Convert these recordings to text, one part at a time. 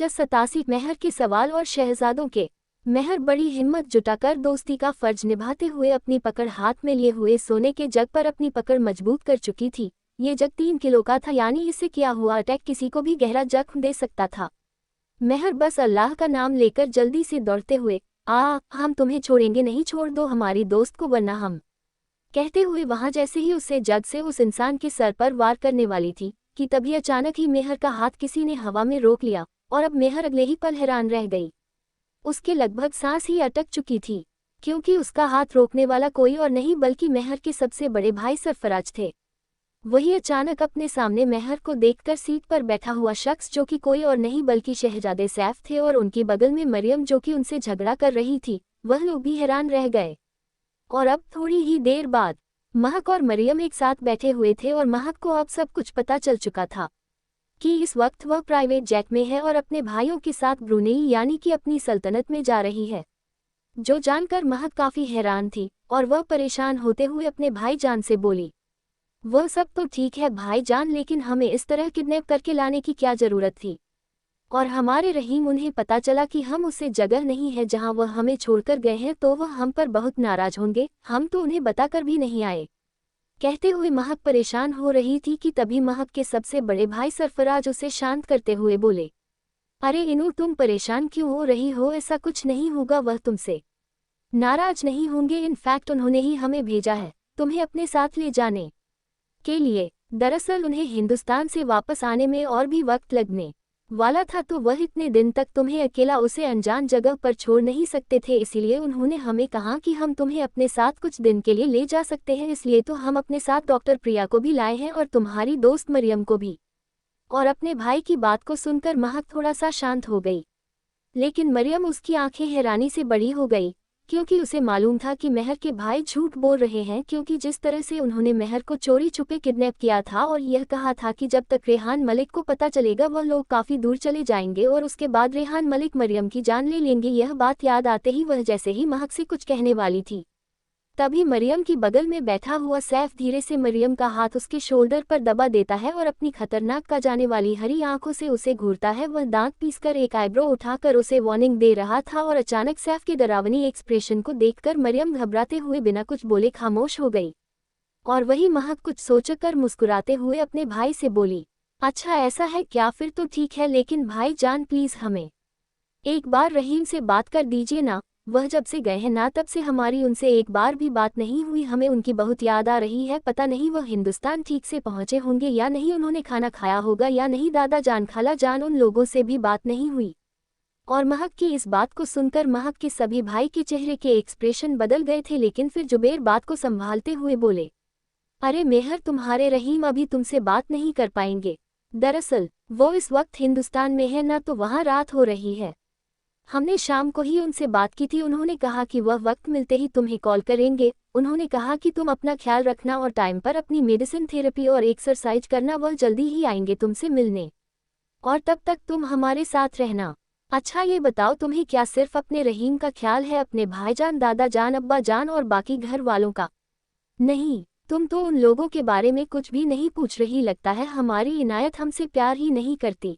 87 मेहर के सवाल और शहजादों के। मेहर बड़ी हिम्मत जुटाकर दोस्ती का फर्ज निभाते हुए अपनी पकड़ हाथ में लिए हुए सोने के जग पर अपनी पकड़ मजबूत कर चुकी थी। ये जग 3 किलो का था, यानी इससे किया हुआ अटैक किसी को भी गहरा जख्म दे सकता था। मेहर बस अल्लाह का नाम लेकर जल्दी से दौड़ते हुए, हम तुम्हें छोड़ेंगे नहीं, छोड़ दो हमारी दोस्त को वरना हम, कहते हुए वहां जैसे ही उससे जग से उस इंसान के सर पर वार करने वाली थी कि तभी अचानक ही मेहर का हाथ किसी ने हवा में रोक लिया और अब मेहर अगले ही पल हैरान रह गई। उसके लगभग सांस ही अटक चुकी थी, क्योंकि उसका हाथ रोकने वाला कोई और नहीं बल्कि मेहर के सबसे बड़े भाई सरफराज थे। वही अचानक अपने सामने मेहर को देखकर सीट पर बैठा हुआ शख्स, जो कि कोई और नहीं बल्कि शहजादे सैफ थे, और उनकी बगल में मरियम जो कि उनसे झगड़ा कर रही थी, वह लोग भी हैरान रह गए। और अब थोड़ी ही देर बाद महक और मरियम एक साथ बैठे हुए थे और महक को अब सब कुछ पता चल चुका था कि इस वक्त वह प्राइवेट जेट में है और अपने भाइयों के साथ ब्रुनेई यानी कि अपनी सल्तनत में जा रही है। जो जानकर महक काफी हैरान थी और वह परेशान होते हुए अपने भाईजान से बोली, वह सब तो ठीक है भाईजान, लेकिन हमें इस तरह किडनैप करके लाने की क्या जरूरत थी? और हमारे रहीम, उन्हें पता चला कि हम उससे जगह नहीं है जहां वह हमें छोड़कर गए हैं तो वह हम पर बहुत नाराज होंगे, हम तो उन्हें बताकर भी नहीं आए। कहते हुए महक परेशान हो रही थी कि तभी महक के सबसे बड़े भाई सरफराज उसे शांत करते हुए बोले, अरे इनू, तुम परेशान क्यों हो रही हो? ऐसा कुछ नहीं होगा, वह तुमसे नाराज नहीं होंगे। इनफैक्ट उन्होंने ही हमें भेजा है तुम्हें अपने साथ ले जाने के लिए। दरअसल उन्हें हिंदुस्तान से वापस आने में और भी वक्त लगने वाला था, तो वह इतने दिन तक तुम्हें अकेला उसे अनजान जगह पर छोड़ नहीं सकते थे, इसीलिए उन्होंने हमें कहा कि हम तुम्हें अपने साथ कुछ दिन के लिए ले जा सकते हैं। इसलिए तो हम अपने साथ डॉक्टर प्रिया को भी लाए हैं और तुम्हारी दोस्त मरियम को भी। और अपने भाई की बात को सुनकर महक थोड़ा सा शांत हो गई, लेकिन मरियम, उसकी आंखें हैरानी से बड़ी हो गई, क्योंकि उसे मालूम था कि मेहर के भाई झूठ बोल रहे हैं, क्योंकि जिस तरह से उन्होंने मेहर को चोरी छुपे किडनैप किया था और यह कहा था कि जब तक रेहान मलिक को पता चलेगा वह लोग काफ़ी दूर चले जाएंगे और उसके बाद रेहान मलिक मरियम की जान ले लेंगे। यह बात याद आते ही वह जैसे ही महक से कुछ कहने वाली थी, तभी मरियम की बगल में बैठा हुआ सैफ धीरे से मरियम का हाथ उसके शोल्डर पर दबा देता है और अपनी खतरनाक का जाने वाली हरी आंखों से उसे घूरता है। वह दांत पीसकर एक आईब्रो उठाकर उसे वार्निंग दे रहा था और अचानक सैफ के डरावनी एक्सप्रेशन को देखकर मरियम घबराते हुए बिना कुछ बोले खामोश हो गई। और वही महक कुछ सोचकर मुस्कुराते हुए अपने भाई से बोली, अच्छा ऐसा है क्या? फिर तो ठीक है, लेकिन भाई जान प्लीज हमें एक बार रहीम से बात कर दीजिए ना। वह जब से गए हैं ना तब से हमारी उनसे एक बार भी बात नहीं हुई, हमें उनकी बहुत याद आ रही है। पता नहीं वह हिंदुस्तान ठीक से पहुंचे होंगे या नहीं, उन्होंने खाना खाया होगा या नहीं। दादा जान, खाला जान, उन लोगों से भी बात नहीं हुई। और महक की इस बात को सुनकर महक के सभी भाई के चेहरे के एक्सप्रेशन बदल गए थे, लेकिन फिर जुबेर बात को संभालते हुए बोले, अरे मेहर, तुम्हारे रहीम अभी तुमसे बात नहीं कर पाएंगे। दरअसल वो इस वक्त हिंदुस्तान में है ना, तो वहाँ रात हो रही है। हमने शाम को ही उनसे बात की थी, उन्होंने कहा कि वह वक्त मिलते ही तुम्हें कॉल करेंगे। उन्होंने कहा कि तुम अपना ख्याल रखना और टाइम पर अपनी मेडिसिन, थेरेपी और एक्सरसाइज करना। वह जल्दी ही आएंगे तुमसे मिलने और तब तक तुम हमारे साथ रहना। अच्छा ये बताओ, तुम्हें क्या सिर्फ अपने रहीम का ख्याल है, अपने भाईजान, दादा जान, अब्बा जान और बाकी घर वालों का नहीं? तुम तो उन लोगों के बारे में कुछ भी नहीं पूछ रही, लगता है हमारी इनायत हमसे प्यार ही नहीं करती।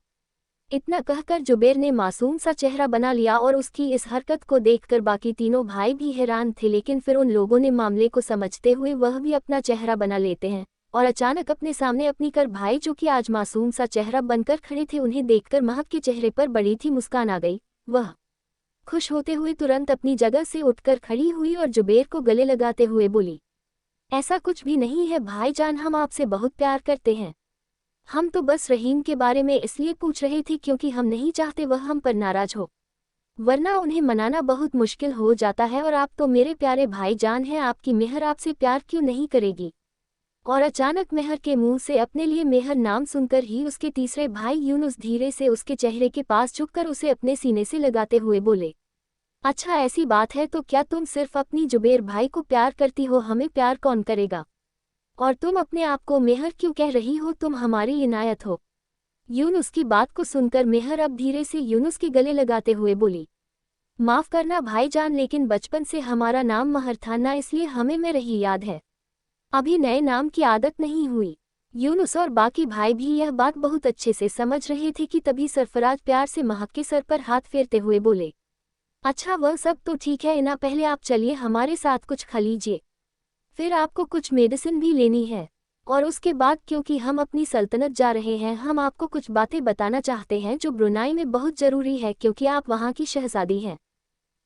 इतना कहकर जुबेर ने मासूम सा चेहरा बना लिया और उसकी इस हरकत को देखकर बाकी तीनों भाई भी हैरान थे, लेकिन फिर उन लोगों ने मामले को समझते हुए वह भी अपना चेहरा बना लेते हैं। और अचानक अपने सामने अपनी कर भाई, जो कि आज मासूम सा चेहरा बनकर खड़े थे, उन्हें देखकर महक के चेहरे पर बड़ी थी मुस्कान आ गई। वह खुश होते हुए तुरंत अपनी जगह से उठकर खड़ी हुई और जुबेर को गले लगाते हुए बोली, ऐसा कुछ भी नहीं है भाईजान, हम आपसे बहुत प्यार करते हैं। हम तो बस रहीम के बारे में इसलिए पूछ रहे थे क्योंकि हम नहीं चाहते वह हम पर नाराज हो, वरना उन्हें मनाना बहुत मुश्किल हो जाता है। और आप तो मेरे प्यारे भाईजान हैं, आपकी मेहर आपसे प्यार क्यों नहीं करेगी? और अचानक मेहर के मुंह से अपने लिए मेहर नाम सुनकर ही उसके तीसरे भाई यूनुस धीरे से उसके चेहरे के पास झुककर उसे अपने सीने से लगाते हुए बोले, अच्छा ऐसी बात है तो क्या तुम सिर्फ अपनी जुबेर भाई को प्यार करती हो, हमें प्यार कौन करेगा? और तुम अपने आप को मेहर क्यों कह रही हो? तुम हमारी इनायत हो। यूनुस की बात को सुनकर मेहर अब धीरे से यूनुस के गले लगाते हुए बोली, माफ करना भाईजान, लेकिन बचपन से हमारा नाम महर था ना, इसलिए हमें में रही याद है, अभी नए नाम की आदत नहीं हुई। यूनुस और बाकी भाई भी यह बात बहुत अच्छे से समझ रहे थे कि तभी सरफराज प्यार से महक के सर पर हाथ फेरते हुए बोले, अच्छा वह सब तो ठीक है इना, पहले आप चलिए हमारे साथ कुछ खा लीजिए, फिर आपको कुछ मेडिसिन भी लेनी है, और उसके बाद क्योंकि हम अपनी सल्तनत जा रहे हैं हम आपको कुछ बातें बताना चाहते हैं जो ब्रुनाई में बहुत ज़रूरी है क्योंकि आप वहाँ की शहजादी हैं।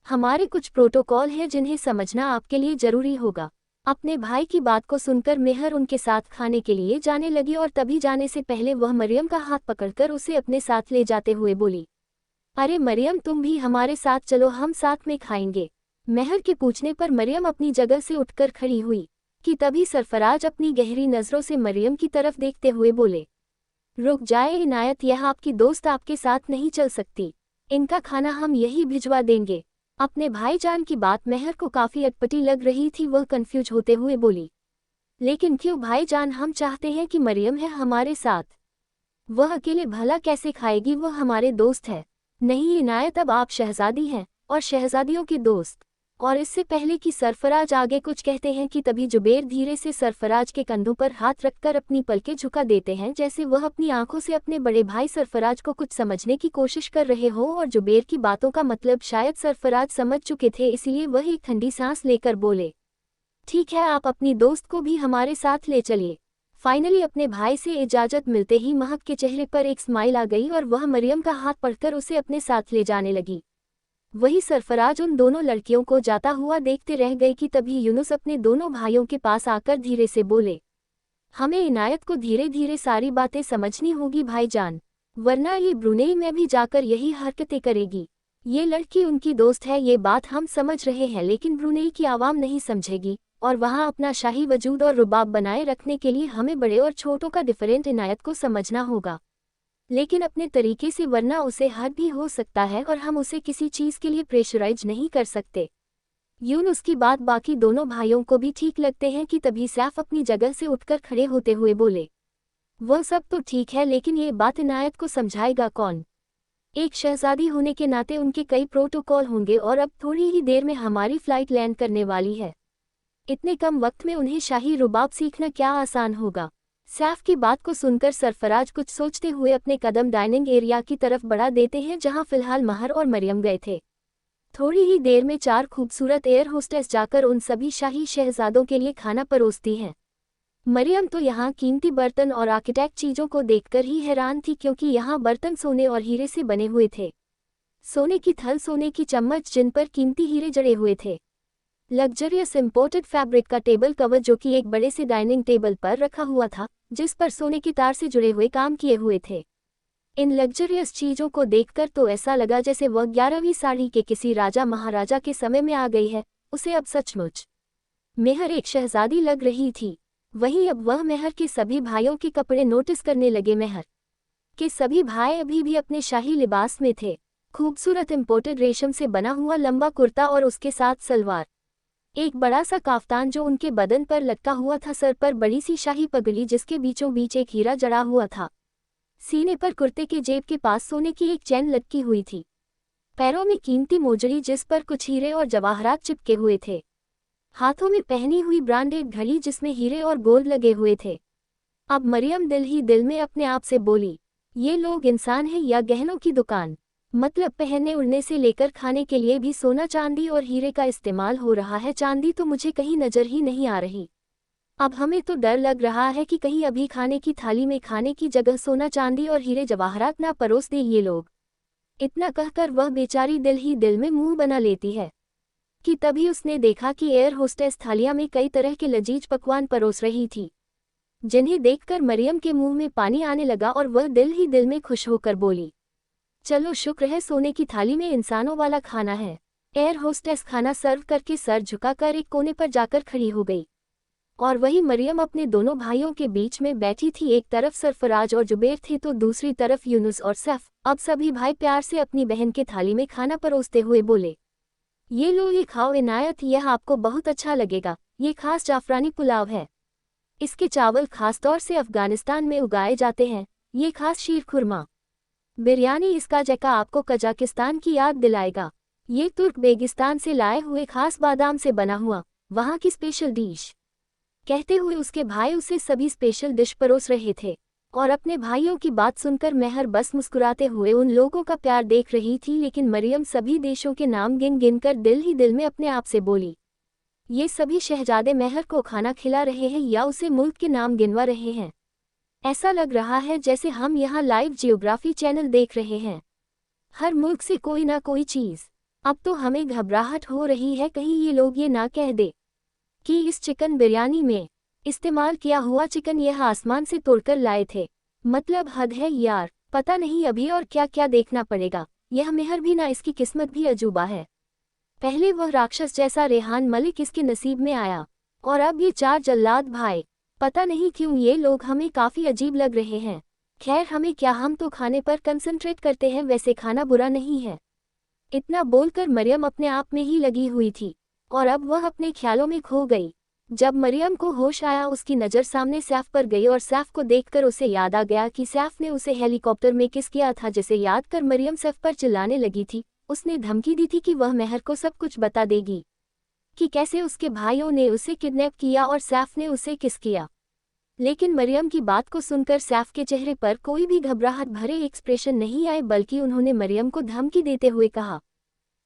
हमारे कुछ प्रोटोकॉल हैं जिन्हें समझना आपके लिए ज़रूरी होगा। अपने भाई की बात को सुनकर मेहर उनके साथ खाने के लिए जाने लगी और तभी जाने से पहले वह मरियम का हाथ पकड़कर उसे अपने साथ ले जाते हुए बोली, अरे मरियम तुम भी हमारे साथ चलो, हम साथ में खाएंगे। मेहर के पूछने पर मरियम अपनी जगह से उठकर खड़ी हुई कि तभी सरफराज अपनी गहरी नज़रों से मरियम की तरफ देखते हुए बोले, रुक जाए इनायत, यह आपकी दोस्त आपके साथ नहीं चल सकती, इनका खाना हम यही भिजवा देंगे। अपने भाईजान की बात मेहर को काफ़ी अटपटी लग रही थी, वह कंफ्यूज होते हुए बोली, लेकिन क्यों भाईजान, हम चाहते हैं कि मरियम है हमारे साथ, वह अकेले भला कैसे खाएगी, वह हमारे दोस्त है। नहीं इनायत, अब आप शहजादी हैं और शहजादियों के दोस्त। और इससे पहले कि सरफराज आगे कुछ कहते हैं कि तभी जुबैर धीरे से सरफराज के कंधों पर हाथ रखकर अपनी पलकें झुका देते हैं जैसे वह अपनी आंखों से अपने बड़े भाई सरफराज को कुछ समझने की कोशिश कर रहे हो, और जुबैर की बातों का मतलब शायद सरफराज समझ चुके थे, इसलिए वह एक ठंडी सांस लेकर बोले, ठीक है आप अपनी दोस्त को भी हमारे साथ ले चलिए। फाइनली अपने भाई से इजाज़त मिलते ही महक के चेहरे पर एक स्माइल आ गई और वह मरियम का हाथ पकड़कर उसे अपने साथ ले जाने लगी। वही सरफराज उन दोनों लड़कियों को जाता हुआ देखते रह गए कि तभी यूनुस अपने दोनों भाइयों के पास आकर धीरे से बोले, हमें इनायत को धीरे धीरे सारी बातें समझनी होगी भाईजान, वरना ये ब्रुनेई में भी जाकर यही हरकतें करेगी। ये लड़की उनकी दोस्त है, ये बात हम समझ रहे हैं, लेकिन ब्रुनेई की आवाम नहीं समझेगी, और वहाँ अपना शाही वजूद और रुबाब बनाए रखने के लिए हमें बड़े और छोटों का डिफरेंट इनायत को समझना होगा, लेकिन अपने तरीके से, वरना उसे हद भी हो सकता है और हम उसे किसी चीज़ के लिए प्रेशराइज नहीं कर सकते। यूनुस की बात बाकी दोनों भाइयों को भी ठीक लगते हैं कि तभी सैफ अपनी जगह से उठकर खड़े होते हुए बोले, वह सब तो ठीक है लेकिन ये बात इनायत को समझाएगा कौन? एक शहजादी होने के नाते उनके कई प्रोटोकॉल होंगे और अब थोड़ी ही देर में हमारी फ्लाइट लैंड करने वाली है। इतने कम वक्त में उन्हें शाही रुबाब सीखना क्या आसान होगा? सैफ की बात को सुनकर सरफराज कुछ सोचते हुए अपने कदम डाइनिंग एरिया की तरफ बढ़ा देते हैं जहां फिलहाल महर और मरियम गए थे। थोड़ी ही देर में 4 खूबसूरत एयर होस्टेस जाकर उन सभी शाही शहजादों के लिए खाना परोसती हैं। मरियम तो यहाँ कीमती बर्तन और आर्किटेक्ट चीज़ों को देखकर ही हैरान थी क्योंकि यहाँ बर्तन सोने और हीरे से बने हुए थे। सोने की थल, सोने की चम्मच जिन पर कीमती हीरे जड़े हुए थे, लग्जरियस इम्पोर्टेड फैब्रिक का टेबल कवर जो कि एक बड़े से डाइनिंग टेबल पर रखा हुआ था जिस पर सोने की तार से जुड़े हुए काम किए हुए थे। इन लग्जरियस चीज़ों को देखकर तो ऐसा लगा जैसे वह 11वीं साड़ी के किसी राजा महाराजा के समय में आ गई है। उसे अब सचमुच मेहर एक शहजादी लग रही थी। वहीं अब वह मेहर के सभी भाइयों के कपड़े नोटिस करने लगे। मेहर के सभी भाई अभी भी अपने शाही लिबास में थे। खूबसूरत इम्पोर्टेड रेशम से बना हुआ लंबा कुर्ता और उसके साथ सलवार, एक बड़ा सा काफ्तान जो उनके बदन पर लटका हुआ था, सर पर बड़ी सी शाही पगड़ी जिसके बीचों बीच एक हीरा जड़ा हुआ था, सीने पर कुर्ते के जेब के पास सोने की एक चैन लटकी हुई थी, पैरों में कीमती मोजड़ी जिस पर कुछ हीरे और जवाहरात चिपके हुए थे, हाथों में पहनी हुई ब्रांडेड घड़ी जिसमें हीरे और गोल्ड लगे हुए थे। अब मरियम दिल ही दिल में अपने आप से बोली, ये लोग इंसान हैं या गहनों की दुकान? मतलब पहनने उड़ने से लेकर खाने के लिए भी सोना चांदी और हीरे का इस्तेमाल हो रहा है। चांदी तो मुझे कहीं नजर ही नहीं आ रही। अब हमें तो डर लग रहा है कि कहीं अभी खाने की थाली में खाने की जगह सोना चांदी और हीरे जवाहरात ना परोस दे ये लोग। इतना कहकर वह बेचारी दिल ही दिल में मुंह बना लेती है कि तभी उसने देखा कि एयर होस्टेस थालियां में कई तरह के लजीज पकवान परोस रही थी, जिन्हें देखकर मरियम के मुंह में पानी आने लगा और वह दिल ही दिल में खुश होकर बोली, चलो शुक्र है सोने की थाली में इंसानों वाला खाना है। एयर होस्टेस खाना सर्व करके सर झुकाकर एक कोने पर जाकर खड़ी हो गई और वही मरियम अपने दोनों भाइयों के बीच में बैठी थी। एक तरफ सरफराज और जुबैर थे तो दूसरी तरफ यूनुस और सैफ। अब सभी भाई प्यार से अपनी बहन के थाली में खाना परोसते हुए बोले, ये लो ये खाओ इनायत, यह आपको बहुत अच्छा लगेगा। ये खास जाफरानी पुलाव है। इसके चावल खास तौर से अफगानिस्तान में उगाए जाते हैं। ये खास शीर खुरमा बिरयानी इसका जायका आपको कजाकिस्तान की याद दिलाएगा। ये तुर्कमेनिस्तान से लाए हुए खास बादाम से बना हुआ वहाँ की स्पेशल डिश। कहते हुए उसके भाई उसे सभी स्पेशल डिश परोस रहे थे। और अपने भाइयों की बात सुनकर मेहर बस मुस्कुराते हुए उन लोगों का प्यार देख रही थी, लेकिन मरियम सभी देशों के नाम गिन गिन कर दिल ही दिल में अपने आप से बोली, ये सभी शहजादे मेहर को खाना खिला रहे हैं या उसे मुल्क के नाम गिनवा रहे हैं। ऐसा लग रहा है जैसे हम यहाँ लाइव जियोग्राफी चैनल देख रहे हैं। हर मुल्क से कोई ना कोई चीज़। अब तो हमें घबराहट हो रही है कहीं ये लोग ये ना कह दे कि इस चिकन बिरयानी में इस्तेमाल किया हुआ चिकन यह आसमान से तोड़कर लाए थे। मतलब हद है यार, पता नहीं अभी और क्या क्या देखना पड़ेगा। यह मेहर भी ना, इसकी किस्मत भी अजूबा है। पहले वह राक्षस जैसा रेहान मलिक इसके नसीब में आया, और अब ये 4 जल्लाद भाई। पता नहीं क्यों ये लोग हमें काफ़ी अजीब लग रहे हैं। खैर हमें क्या, हम तो खाने पर कंसंट्रेट करते हैं, वैसे खाना बुरा नहीं है। इतना बोलकर मरियम अपने आप में ही लगी हुई थी और अब वह अपने ख्यालों में खो गई। जब मरियम को होश आया उसकी नज़र सामने सैफ पर गई और सैफ को देखकर उसे याद आ गया कि सैफ ने उसे हेलीकॉप्टर में किस किया था, जिसे याद कर मरियम सैफ पर चिल्लाने लगी थी। उसने धमकी दी थी कि वह मेहर को सब कुछ बता देगी कि कैसे उसके भाइयों ने उसे किडनैप किया और सैफ ने उसे किस किया। लेकिन मरियम की बात को सुनकर सैफ के चेहरे पर कोई भी घबराहट भरे एक्सप्रेशन नहीं आए, बल्कि उन्होंने मरियम को धमकी देते हुए कहा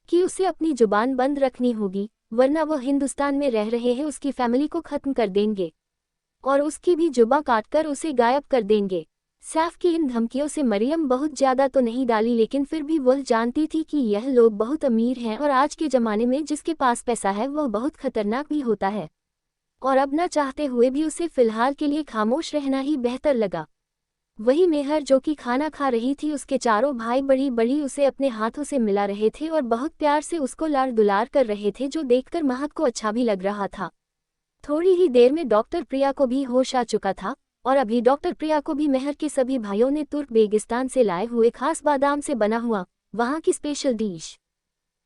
कि उसे अपनी जुबान बंद रखनी होगी, वरना वह हिंदुस्तान में रह रहे हैं उसकी फैमिली को खत्म कर देंगे और उसकी भी जुबां काटकर उसे गायब कर देंगे। सैफ की इन धमकियों से मरियम बहुत ज़्यादा तो नहीं डाली, लेकिन फिर भी वह जानती थी कि यह लोग बहुत अमीर हैं और आज के ज़माने में जिसके पास पैसा है वह बहुत खतरनाक भी होता है। और अब न चाहते हुए भी उसे फ़िलहाल के लिए खामोश रहना ही बेहतर लगा। वही मेहर जो कि खाना खा रही थी, उसके चारों भाई बड़ी बड़ी उसे अपने हाथों से मिला रहे थे और बहुत प्यार से उसको लाड़ दुलार कर रहे थे, जो देखकर महक को अच्छा भी लग रहा था। थोड़ी ही देर में डॉक्टर प्रिया को भी होश आ चुका था और अभी डॉक्टर प्रिया को भी मेहर के सभी भाइयों ने तुर्कमेनिस्तान से लाए हुए खास बादाम से बना हुआ वहाँ की स्पेशल डिश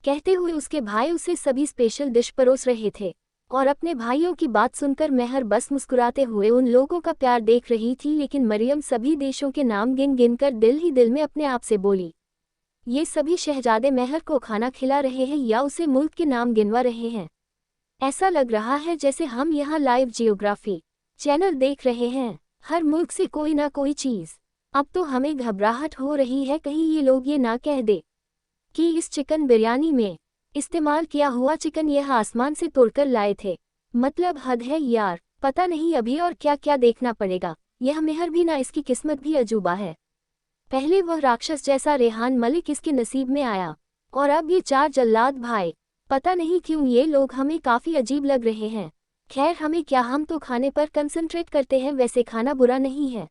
कहते हुए उसके भाई उसे सभी स्पेशल डिश परोस रहे थे। और अपने भाइयों की बात सुनकर मेहर बस मुस्कुराते हुए उन लोगों का प्यार देख रही थी, लेकिन मरियम सभी देशों के नाम गिन गिन कर दिल ही दिल में अपने आप से बोली, ये सभी शहजादे मेहर को खाना खिला रहे हैं या उसे मुल्क के नाम गिनवा रहे हैं। ऐसा लग रहा है जैसे हम यहाँ लाइव जियोग्राफी चैनल देख रहे हैं। हर मुल्क से कोई ना कोई चीज़। अब तो हमें घबराहट हो रही है कहीं ये लोग ये ना कह दे कि इस चिकन बिरयानी में इस्तेमाल किया हुआ चिकन यह आसमान से तोड़कर लाए थे। मतलब हद है यार, पता नहीं अभी और क्या क्या देखना पड़ेगा। यह मेहर भी ना, इसकी किस्मत भी अजूबा है। पहले वह राक्षस जैसा रेहान मलिक इसके नसीब में आया और अब ये 4 जल्लाद भाई। पता नहीं क्यों ये लोग हमें काफ़ी अजीब लग रहे हैं। खैर हमें क्या, हम तो खाने पर कंसंट्रेट करते हैं, वैसे खाना बुरा नहीं है।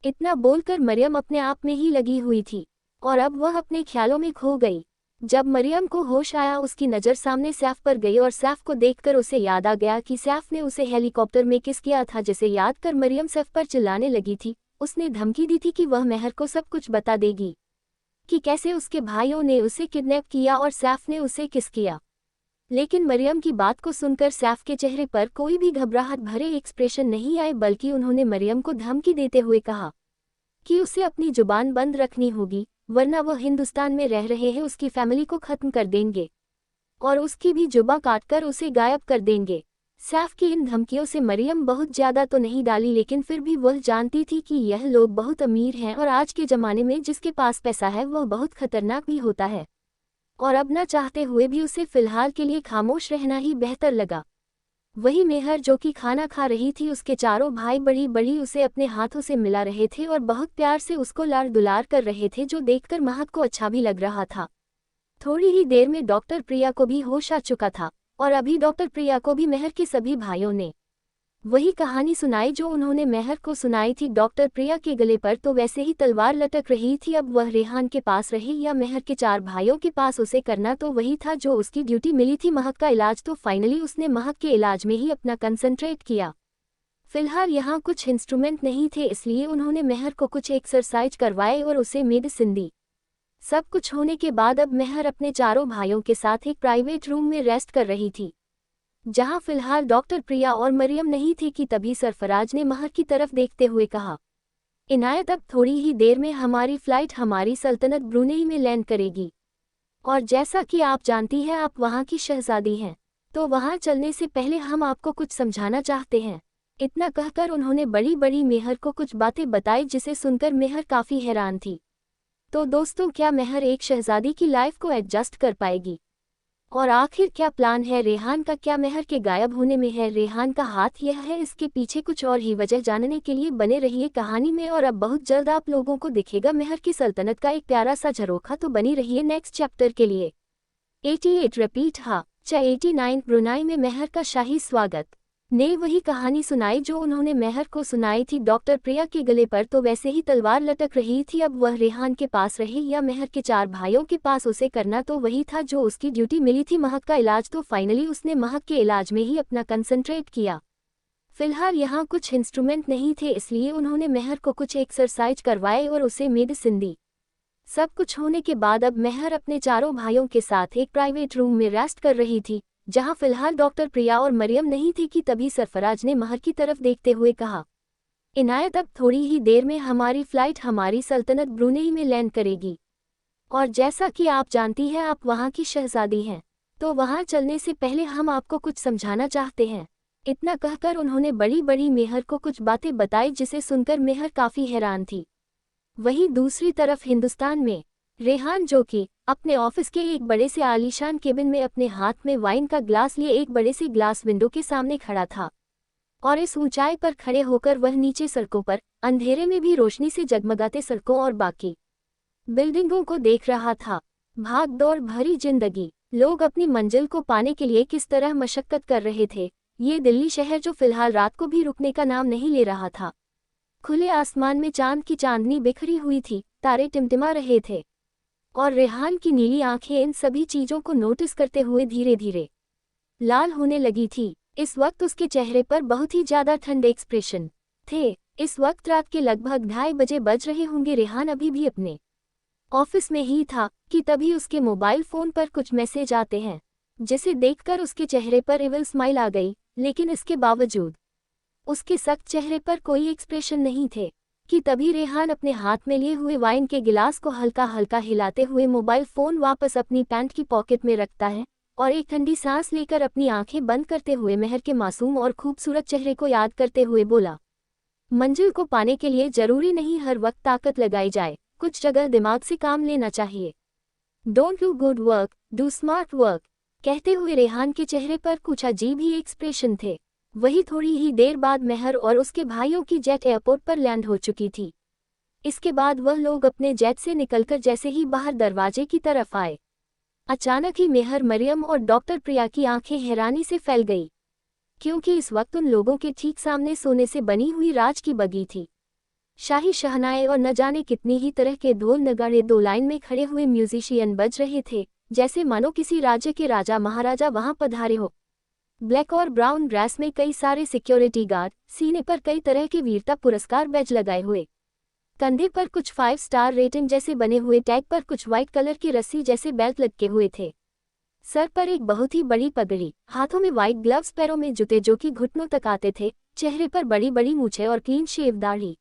इतना बोलकर मरियम अपने आप में ही लगी हुई थी और अब वह अपने ख्यालों में खो गई। जब मरियम को होश आया उसकी नज़र सामने सैफ पर गई और सैफ को देखकर उसे याद आ गया कि सैफ ने उसे हेलीकॉप्टर में किस किया था, जिसे याद कर मरियम सैफ पर चिल्लाने लगी थी। उसने धमकी दी थी कि वह मेहर को सब कुछ बता देगी कि कैसे उसके भाइयों ने उसे किडनैप किया और सैफ ने उसे किस किया। लेकिन मरियम की बात को सुनकर सैफ के चेहरे पर कोई भी घबराहट भरे एक्सप्रेशन नहीं आए, बल्कि उन्होंने मरियम को धमकी देते हुए कहा कि उसे अपनी जुबान बंद रखनी होगी, वरना वह हिंदुस्तान में रह रहे हैं उसकी फैमिली को खत्म कर देंगे और उसकी भी जुबां काटकर उसे गायब कर देंगे। सैफ की इन धमकियों से मरियम बहुत ज़्यादा तो नहीं डाली, लेकिन फिर भी वह जानती थी कि यह लोग बहुत अमीर हैं और आज के ज़माने में जिसके पास पैसा है वह बहुत खतरनाक भी होता है। और अब न चाहते हुए भी उसे फ़िलहाल के लिए खामोश रहना ही बेहतर लगा। वही मेहर जो कि खाना खा रही थी, उसके चारों भाई बड़ी बड़ी उसे अपने हाथों से मिला रहे थे और बहुत प्यार से उसको लाड़ दुलार कर रहे थे, जो देखकर महक को अच्छा भी लग रहा था। थोड़ी ही देर में डॉक्टर प्रिया को भी होश आ चुका था और अभी डॉक्टर प्रिया को भी मेहर के सभी भाइयों ने वही कहानी सुनाई जो उन्होंने मेहर को सुनाई थी। डॉक्टर प्रिया के गले पर तो वैसे ही तलवार लटक रही थी, अब वह रेहान के पास रही या मेहर के 4 भाइयों के पास, उसे करना तो वही था जो उसकी ड्यूटी मिली थी, महक का इलाज। तो फाइनली उसने महक के इलाज में ही अपना कंसंट्रेट किया। फिलहाल यहाँ कुछ इंस्ट्रूमेंट नहीं थे, इसलिए उन्होंने मेहर को कुछ एक्सरसाइज करवाए और उसे मेडिसिन दी। सब कुछ होने के बाद अब मेहर अपने चारों भाइयों के साथ एक प्राइवेट रूम में रेस्ट कर रही थी, जहां फिलहाल डॉक्टर प्रिया और मरियम नहीं थी कि तभी सरफराज ने महर की तरफ देखते हुए कहा, इनायत अब थोड़ी ही देर में हमारी फ़्लाइट हमारी सल्तनत ब्रुनेई में लैंड करेगी और जैसा कि आप जानती हैं आप वहां की शहजादी हैं, तो वहां चलने से पहले हम आपको कुछ समझाना चाहते हैं। इतना कहकर उन्होंने बड़ी बड़ी मेहर को कुछ बातें बताई जिसे सुनकर मेहर काफ़ी हैरान थी। तो दोस्तों, क्या मेहर एक शहजादी की लाइफ को एडजस्ट कर पाएगी? और आखिर क्या प्लान है रेहान का? क्या मेहर के गायब होने में है रेहान का हाथ? यह है इसके पीछे कुछ और ही वजह जानने के लिए बने रहिए कहानी में। और अब बहुत जल्द आप लोगों को दिखेगा मेहर की सल्तनत का एक प्यारा सा झरोखा, तो बनी रहिए नेक्स्ट चैप्टर के लिए। 88 रिपीट हाँ चा 89 ब्रुनाई में मेहर का शाही स्वागत ने वही कहानी सुनाई जो उन्होंने मेहर को सुनाई थी डॉक्टर प्रिया के गले पर तो वैसे ही तलवार लटक रही थी। अब वह रेहान के पास रहे या मेहर के 4 भाइयों के पास, उसे करना तो वही था जो उसकी ड्यूटी मिली थी, महक का इलाज। तो फाइनली उसने महक के इलाज में ही अपना कंसंट्रेट किया। फिलहाल यहाँ कुछ इंस्ट्रूमेंट नहीं थे, इसलिए उन्होंने मेहर को कुछ एक्सरसाइज करवाए और उसे मेडिसिन दी। सब कुछ होने के बाद अब मेहर अपने 4 भाइयों के साथ एक प्राइवेट रूम में रेस्ट कर रही थी, जहां फिलहाल डॉक्टर प्रिया और मरियम नहीं थी कि तभी सरफराज ने महर की तरफ देखते हुए कहा, इनायत अब थोड़ी ही देर में हमारी फ्लाइट हमारी सल्तनत ब्रुनेई में लैंड करेगी और जैसा कि आप जानती हैं आप वहां की शहजादी हैं, तो वहां चलने से पहले हम आपको कुछ समझाना चाहते हैं। इतना कहकर उन्होंने बड़ी बड़ी मेहर को कुछ बातें बताई जिसे सुनकर मेहर काफ़ी हैरान थी। वहीं दूसरी तरफ हिंदुस्तान में रेहान, जो कि अपने ऑफिस के एक बड़े से आलीशान केबिन में अपने हाथ में वाइन का ग्लास लिए एक बड़े से ग्लास विंडो के सामने खड़ा था और इस ऊंचाई पर खड़े होकर वह नीचे सड़कों पर अंधेरे में भी रोशनी से जगमगाते सड़कों और बाकी बिल्डिंगों को देख रहा था। भाग दौड़ भरी जिंदगी, लोग अपनी मंजिल को पाने के लिए किस तरह मशक्कत कर रहे थे, ये दिल्ली शहर जो फिलहाल रात को भी रुकने का नाम नहीं ले रहा था। खुले आसमान में चांद की चांदनी बिखरी हुई थी, तारे टिमटिमा रहे थे और रेहान की नीली आंखें इन सभी चीजों को नोटिस करते हुए धीरे धीरे लाल होने लगी थी। इस वक्त उसके चेहरे पर बहुत ही ज्यादा ठंडे एक्सप्रेशन थे। इस वक्त रात के लगभग 2:30 बजे बज रहे होंगे। रेहान अभी भी अपने ऑफिस में ही था कि तभी उसके मोबाइल फोन पर कुछ मैसेज आते हैं, जिसे देखकर उसके चेहरे पर इविल स्माइल आ गई, लेकिन इसके बावजूद उसके सख्त चेहरे पर कोई एक्सप्रेशन नहीं थे कि तभी रेहान अपने हाथ में लिए हुए वाइन के गिलास को हल्का हल्का हिलाते हुए मोबाइल फोन वापस अपनी पैंट की पॉकेट में रखता है और एक ठंडी सांस लेकर अपनी आंखें बंद करते हुए मेहर के मासूम और खूबसूरत चेहरे को याद करते हुए बोला, मंजिल को पाने के लिए जरूरी नहीं हर वक्त ताकत लगाई जाए, कुछ जगह दिमाग से काम लेना चाहिए। Don't do good work, do smart work. कहते हुए रेहान के चेहरे पर कुछ अजीब ही एक्सप्रेशन थे। वही थोड़ी ही देर बाद मेहर और उसके भाइयों की जेट एयरपोर्ट पर लैंड हो चुकी थी। इसके बाद वह लोग अपने जेट से निकलकर जैसे ही बाहर दरवाजे की तरफ आए, अचानक ही मेहर, मरियम और डॉक्टर प्रिया की आंखें हैरानी से फैल गई, क्योंकि इस वक्त उन लोगों के ठीक सामने सोने से बनी हुई राज की बगी थी। शाही शहनाए और न जाने कितनी ही तरह के ढोल नगाड़े 2 लाइन में खड़े हुए म्यूजिशियन बज रहे थे, जैसे मानो किसी राज्य के राजा महाराजा वहां पधारे हो। ब्लैक और ब्राउन ड्रेस में कई सारे सिक्योरिटी गार्ड, सीने पर कई तरह के वीरता पुरस्कार बैज लगाए हुए, कंधे पर कुछ 5 स्टार रेटिंग जैसे बने हुए टैग पर कुछ व्हाइट कलर की रस्सी जैसे बेल्ट लटके हुए थे, सर पर एक बहुत ही बड़ी पगड़ी, हाथों में व्हाइट ग्लव्स, पैरों में जूते जो कि घुटनों तक आते थे, चेहरे पर बड़ी बड़ी मूछें और क्लीन शेव दाढ़ी।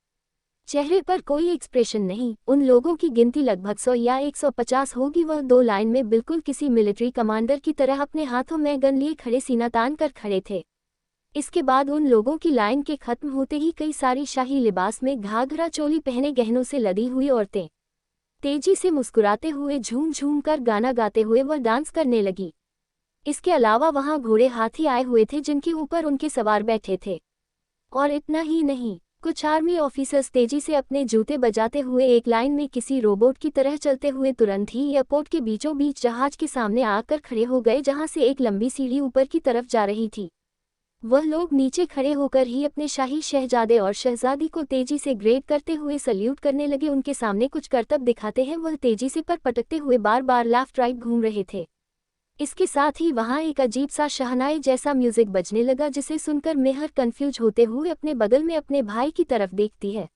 चेहरे पर कोई एक्सप्रेशन नहीं। उन लोगों की गिनती लगभग 100 या 150 होगी। वह 2 लाइन में बिल्कुल किसी मिलिट्री कमांडर की तरह अपने हाथों में गन लिए खड़े सीना तान कर खड़े थे। इसके बाद उन लोगों की लाइन के खत्म होते ही कई सारी शाही लिबास में घाघरा चोली पहने गहनों से लदी हुई औरतें तेजी से मुस्कुराते हुए झूम झूम कर गाना गाते हुए वह डांस करने लगी। इसके अलावा वहां घोड़े हाथी आए हुए थे जिनके ऊपर उनके सवार बैठे थे। और इतना ही नहीं, कुछ आर्मी ऑफिसर्स तेजी से अपने जूते बजाते हुए एक लाइन में किसी रोबोट की तरह चलते हुए तुरंत ही एयरपोर्ट के बीचों बीच जहाज के सामने आकर खड़े हो गए, जहां से एक लंबी सीढ़ी ऊपर की तरफ जा रही थी। वह लोग नीचे खड़े होकर ही अपने शाही शहजादे और शहजादी को तेजी से ग्रेड करते हुए सल्यूट करने लगे। उनके सामने कुछ करतब दिखाते हैं वह तेजी से पर पटकते हुए बार बार लेफ्ट राइट घूम रहे थे। इसके साथ ही वहां एक अजीब सा शहनाई जैसा म्यूजिक बजने लगा, जिसे सुनकर मेहर कंफ्यूज होते हुए अपने बगल में अपने भाई की तरफ देखती है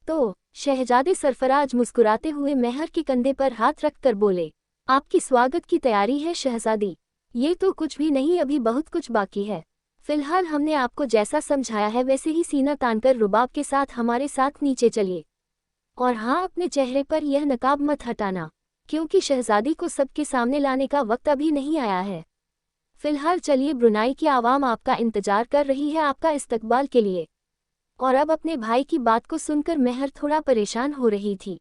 तो शहजादे सरफराज मुस्कुराते हुए मेहर के कंधे पर हाथ रखकर बोले, आपकी स्वागत की तैयारी है शहजादी? ये तो कुछ भी नहीं, अभी बहुत कुछ बाकी है। फिलहाल हमने आपको जैसा समझाया है वैसे ही सीना तानकर रुबाब के साथ हमारे साथ नीचे चलिए। और हाँ, अपने चेहरे पर यह नकाब मत हटाना, क्योंकि शहजादी को सबके सामने लाने का वक्त अभी नहीं आया है। फिलहाल चलिए, ब्रुनाई की आवाम आपका इंतजार कर रही है आपका इस्तकबाल के लिए। और अब अपने भाई की बात को सुनकर मेहर थोड़ा परेशान हो रही थी।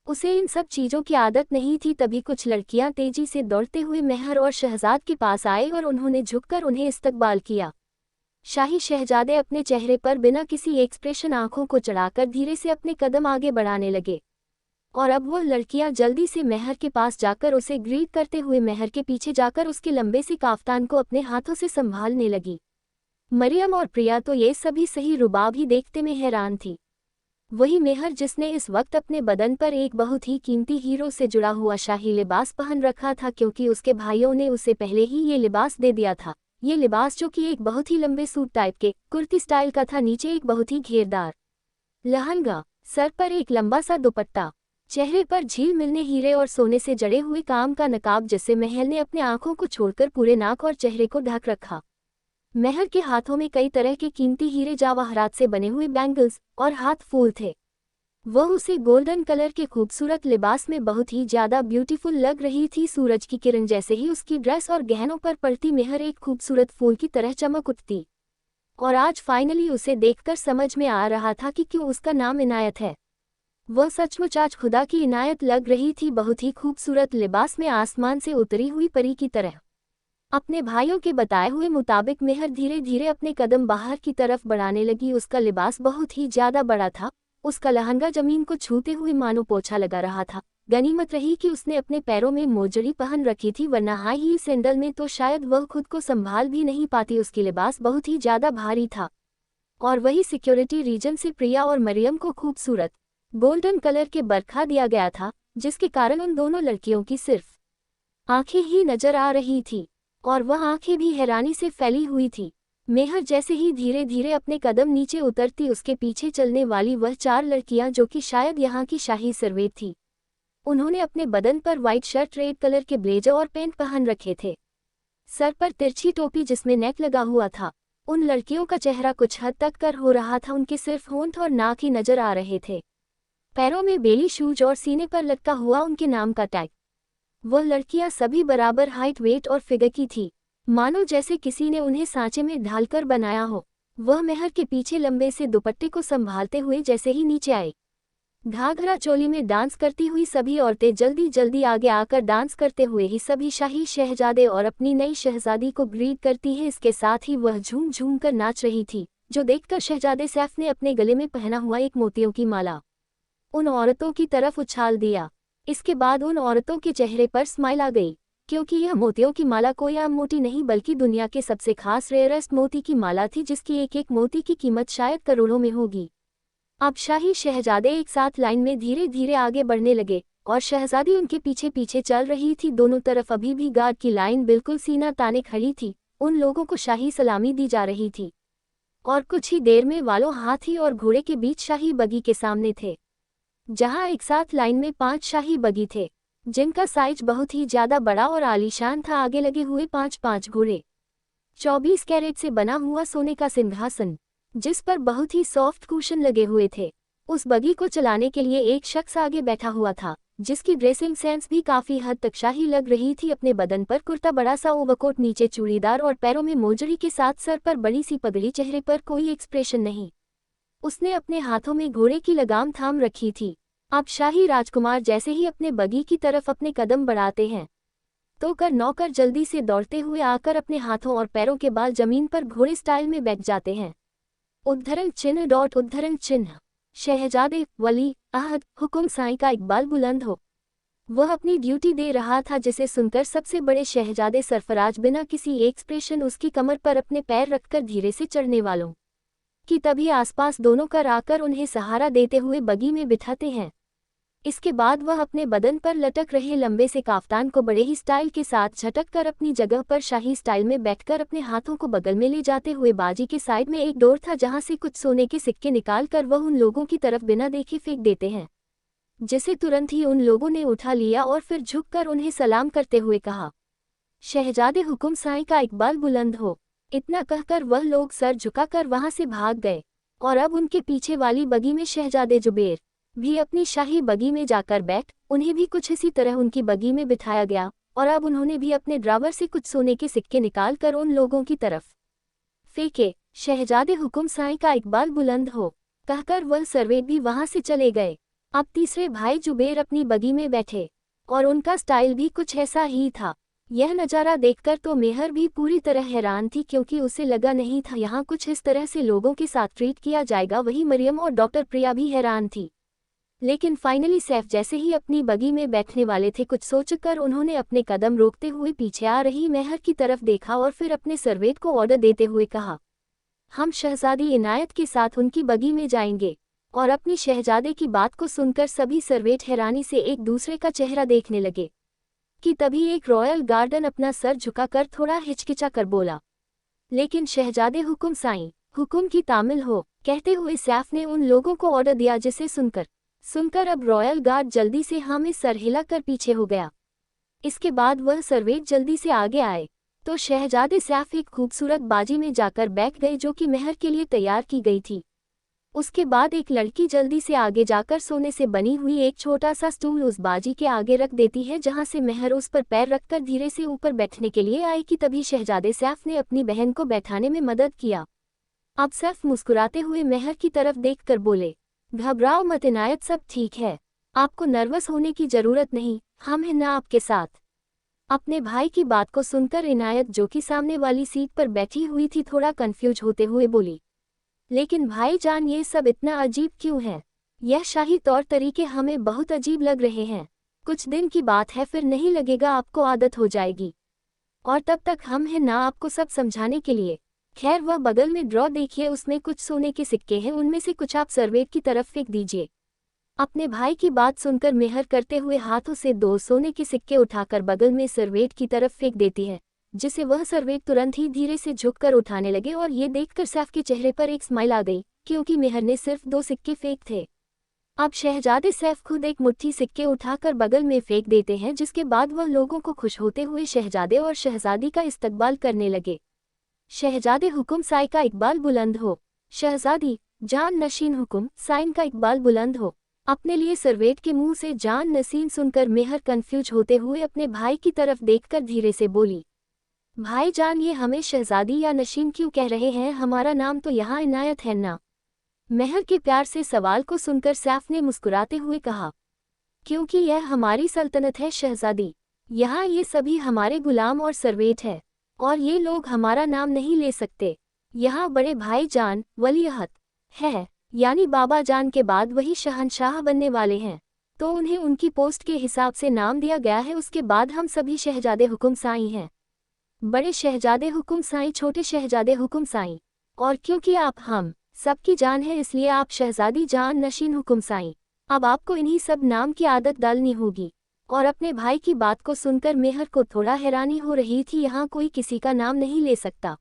उसे इन सब चीज़ों की आदत नहीं थी। तभी कुछ लड़कियां तेजी से दौड़ते हुए मेहर और शहजाद के पास आए और उन्होंने झुककर उन्हें इस्तकबाल किया। शाही शहजादे अपने चेहरे पर बिना किसी एक्सप्रेशन आंखों को चढ़ाकर धीरे से अपने कदम आगे बढ़ाने लगे। और अब वो लड़कियां जल्दी से मेहर के पास जाकर उसे ग्रीट करते हुए मेहर के पीछे जाकर उसके लंबे से काफ्तान को अपने हाथों से संभालने लगी। मरियम और प्रिया तो ये सभी सही रुबाब ही देखते में हैरान थी। वही मेहर, जिसने इस वक्त अपने बदन पर एक बहुत ही कीमती हीरो से जुड़ा हुआ शाही लिबास पहन रखा था, क्योंकि उसके भाइयों ने उसे पहले ही ये लिबास दे दिया था। ये लिबास जो कि एक बहुत ही लंबे सूट टाइप के कुर्ती स्टाइल का था, नीचे एक बहुत ही घेरदार लहंगा, सर पर एक लंबा सा दुपट्टा, चेहरे पर झील मिलने हीरे और सोने से जड़े हुए काम का नकाब, जिससे महल ने अपने आंखों को छोड़कर पूरे नाक और चेहरे को ढक रखा। महर के हाथों में कई तरह के कीमती हीरे जवाहरात से बने हुए बैंगल्स और हाथ फूल थे। वह उसे गोल्डन कलर के खूबसूरत लिबास में बहुत ही ज्यादा ब्यूटीफुल लग रही थी। सूरज की किरण जैसे ही उसकी ड्रेस और गहनों पर पड़ती, मेहर एक खूबसूरत फूल की तरह चमक उठती। और आज फाइनली उसे देखकर समझ में आ रहा था कि क्यों उसका नाम इनायत है। वह सचमुच आज खुदा की इनायत लग रही थी, बहुत ही खूबसूरत लिबास में आसमान से उतरी हुई परी की तरह। अपने भाइयों के बताए हुए मुताबिक मेहर धीरे धीरे अपने कदम बाहर की तरफ बढ़ाने लगी। उसका लिबास बहुत ही ज्यादा बड़ा था। उसका लहंगा जमीन को छूते हुए मानो पोछा लगा रहा था। गनीमत रही कि उसने अपने पैरों में मोजड़ी पहन रखी थी, वरना हाई हील सैंडल में तो शायद वह खुद को संभाल भी नहीं पाती। उसकी लिबास बहुत ही ज्यादा भारी था। और वही सिक्योरिटी रीजन से प्रिया और मरियम को खूबसूरत गोल्डन कलर के बरखा दिया गया था, जिसके कारण उन दोनों लड़कियों की सिर्फ आंखें ही नजर आ रही थी, और वह आंखें भी हैरानी से फैली हुई थी। मेहर जैसे ही धीरे धीरे अपने कदम नीचे उतरती, उसके पीछे चलने वाली वह 4 लड़कियां, जो कि शायद यहाँ की शाही सर्वेंट थी, उन्होंने अपने बदन पर व्हाइट शर्ट, रेड कलर के ब्लेजर और पैंट पहन रखे थे। सर पर तिरछी टोपी जिसमें नेक लगा हुआ था। उन लड़कियों का चेहरा कुछ हद तक कर हो रहा था, उनके सिर्फ होंठ और नाक ही नजर आ रहे थे। पैरों में बेली शूज और सीने पर लटका हुआ उनके नाम का टैग। वह लड़कियां सभी बराबर हाइट, वेट और फिगर की थी, मानो जैसे किसी ने उन्हें सांचे में ढालकर बनाया हो। वह मेहर के पीछे लंबे से दुपट्टे को संभालते हुए जैसे ही नीचे आई, घाघरा चोली में डांस करती हुई सभी औरतें जल्दी जल्दी आगे आकर डांस करते हुए ही सभी शाही शहजादे और अपनी नई शहजादी को ग्रीट करती है। इसके साथ ही वह झूम झूम कर नाच रही थी, जो देखकर शहजादे सैफ ने अपने गले में पहना हुआ एक मोतियों की माला उन औरतों की तरफ उछाल दिया। इसके बाद उन औरतों के चेहरे पर स्माइल आ गई, क्योंकि यह मोतियों की माला कोई आम मोती नहीं बल्कि दुनिया के सबसे खास रेयरेस्ट मोती की माला थी, जिसकी एक एक मोती की कीमत शायद करोड़ों में होगी। अब शाही शहजादे एक साथ लाइन में धीरे धीरे आगे बढ़ने लगे और शहजादी उनके पीछे पीछे चल रही थी। दोनों तरफ अभी भी गार्ड की लाइन बिल्कुल सीना ताने खड़ी थी। उन लोगों को शाही सलामी दी जा रही थी और कुछ ही देर में वालों हाथी और घोड़े के बीच शाही बगी के सामने थे, जहां एक साथ लाइन में 5 शाही बगी थे, जिनका साइज बहुत ही ज्यादा बड़ा और आलीशान था। आगे लगे हुए 5-5 घोड़े, 24 कैरेट से बना हुआ सोने का सिंहासन, जिस पर बहुत ही सॉफ्ट कुशन लगे हुए थे। उस बगी को चलाने के लिए एक शख्स आगे बैठा हुआ था, जिसकी ड्रेसिंग सेंस भी काफी हद तक शाही लग रही थी। अपने बदन पर कुर्ता, बड़ा सा ओवरकोट, नीचे चूड़ीदार और पैरों में मोजड़ी के साथ सर पर बड़ी सी पगड़ी, चेहरे पर कोई एक्सप्रेशन नहीं। उसने अपने हाथों में घोड़े की लगाम थाम रखी थी। अब शाही राजकुमार जैसे ही अपने बगी की तरफ अपने कदम बढ़ाते हैं, तो नौकर जल्दी से दौड़ते हुए आकर अपने हाथों और पैरों के बाल जमीन पर घोड़े स्टाइल में बैठ जाते हैं। उद्धरण चिन्ह डॉट उद्धरण चिन्ह। शहजादे वली अहद हुकुम साईं का इकबाल बुलंद हो। वह अपनी ड्यूटी दे रहा था, जिसे सुनकर सबसे बड़े शहजादे सरफराज बिना किसी एक्सप्रेशन उसकी कमर पर अपने पैर रखकर धीरे से चढ़ने वालों कि तभी आसपास दोनों कर आकर उन्हें सहारा देते हुए बगी में बिठाते हैं। इसके बाद वह अपने बदन पर लटक रहे लंबे से काफ्तान को बड़े ही स्टाइल के साथ झटक कर अपनी जगह पर शाही स्टाइल में बैठकर अपने हाथों को बगल में ले जाते हुए, बाजी के साइड में एक डोर था जहां से कुछ सोने के सिक्के निकाल कर वह उन लोगों की तरफ बिना देखे फेंक देते हैं, जिसे तुरंत ही उन लोगों ने उठा लिया और फिर झुककर उन्हें सलाम करते हुए कहा, शहजादे हुकुम साईं का इकबाल बुलंद हो। इतना कहकर वह लोग सर झुकाकर वहां से भाग गए और अब उनके पीछे वाली बगी में शहजादे जुबेर भी अपनी शाही बगी में जाकर बैठ, उन्हें भी कुछ इसी तरह उनकी बगी में बिठाया गया और अब उन्होंने भी अपने ड्रावर से कुछ सोने के सिक्के निकाल कर उन लोगों की तरफ फेंके। शहजादे हुकुम साई का इकबाल बुलंद हो, कहकर वह सर्वेट भी वहां से चले गए। अब तीसरे भाई जुबेर अपनी बगी में बैठे और उनका स्टाइल भी कुछ ऐसा ही था। यह नज़ारा देखकर तो मेहर भी पूरी तरह हैरान थी, क्योंकि उसे लगा नहीं था यहाँ कुछ इस तरह से लोगों के साथ ट्रीट किया जाएगा। वही मरियम और डॉक्टर प्रिया भी हैरान थी। लेकिन फाइनली सैफ जैसे ही अपनी बगी में बैठने वाले थे, कुछ सोचकर उन्होंने अपने कदम रोकते हुए पीछे आ रही मेहर की तरफ देखा और फिर अपने सर्वेंट को ऑर्डर देते हुए कहा, हम शहजादी इनायत के साथ उनकी बगी में जाएंगे। और अपनी शहजादे की बात को सुनकर सभी सर्वेंट हैरानी से एक दूसरे का चेहरा देखने लगे कि तभी एक रॉयल गार्डन अपना सर झुकाकर थोड़ा हिचकिचा कर बोला, लेकिन शहजादे हुकुम साईं, हुकुम की तामिल हो, कहते हुए सैफ ने उन लोगों को ऑर्डर दिया, जिसे सुनकर अब रॉयल गार्ड जल्दी से हाँ में सर हिलाकर पीछे हो गया। इसके बाद वह सर्वेंट जल्दी से आगे आए तो शहजादे सैफ एक खूबसूरत बाजी में जाकर बैठ गए जो कि मेहर के लिए तैयार की गई थी। उसके बाद एक लड़की जल्दी से आगे जाकर सोने से बनी हुई एक छोटा सा स्टूल उस बाजी के आगे रख देती है, जहां से मेहर उस पर पैर रखकर धीरे से ऊपर बैठने के लिए आई कि तभी शहजादे सैफ ने अपनी बहन को बैठाने में मदद किया। अब सैफ मुस्कुराते हुए मेहर की तरफ देखकर बोले, घबराओ मत इनायत, सब ठीक है, आपको नर्वस होने की जरूरत नहीं, हम हैं ना आपके साथ। अपने भाई की बात को सुनकर इनायत, जो कि सामने वाली सीट पर बैठी हुई थी, थोड़ा कंफ्यूज होते हुए बोली, लेकिन भाईजान ये सब इतना अजीब क्यों है? यह शाही तौर तरीके हमें बहुत अजीब लग रहे हैं। कुछ दिन की बात है, फिर नहीं लगेगा, आपको आदत हो जाएगी। और तब तक हम हैं ना आपको सब समझाने के लिए। खैर, वह बगल में ड्रॉ देखिए, उसमें कुछ सोने के सिक्के हैं, उनमें से कुछ आप सर्वेंट की तरफ फेंक दीजिए। अपने भाई की बात सुनकर मेहर करते हुए हाथों से 2 सोने के सिक्के उठाकर बगल में सर्वेंट की तरफ फेंक देती है, जिसे वह सर्वेंट तुरंत ही धीरे से झुककर उठाने लगे। और ये देखकर सैफ के चेहरे पर एक स्माइल आ गई, क्योंकि मेहर ने सिर्फ 2 सिक्के फेंक थे। अब शहजादे सैफ खुद एक मुट्ठी सिक्के उठाकर बगल में फेंक देते हैं, जिसके बाद वह लोगों को खुश होते हुए शहजादे और शहजादी का इस्तकबाल करने लगे। शहजादे हुकुम साई का इकबाल बुलंद हो, शहजादी जान नशीन हुकुम साइन का इकबाल बुलंद हो। अपने लिए सर्वेंट के मुंह से जान नसीन सुनकर मेहर कंफ्यूज होते हुए अपने भाई की तरफ देखकर धीरे से बोली, भाईजान ये हमें शहजादी या नशीन क्यों कह रहे हैं? हमारा नाम तो यहाँ इनायत है ना? मेहर के प्यार से सवाल को सुनकर सैफ ने मुस्कुराते हुए कहा, क्योंकि यह हमारी सल्तनत है शहजादी, यहाँ ये सभी हमारे गुलाम और सर्वेंट है, और ये लोग हमारा नाम नहीं ले सकते। यहाँ बड़े भाईजान वलीअहद है, यानी बाबा जान के बाद वही शहंशाह बनने वाले हैं, तो उन्हें उनकी पोस्ट के हिसाब से नाम दिया गया है। उसके बाद हम सभी शहजादे हुकुम साई हैं, बड़े शहजादे हुकुम साई, छोटे शहजादे हुकुम साई, और क्योंकि आप हम सबकी जान है, इसलिए आप शहजादी जान नशीन हुकुम साई। अब आपको इन्हीं सब नाम की आदत डालनी होगी। और अपने भाई की बात को सुनकर मेहर को थोड़ा हैरानी हो रही थी, यहाँ कोई किसी का नाम नहीं ले सकता,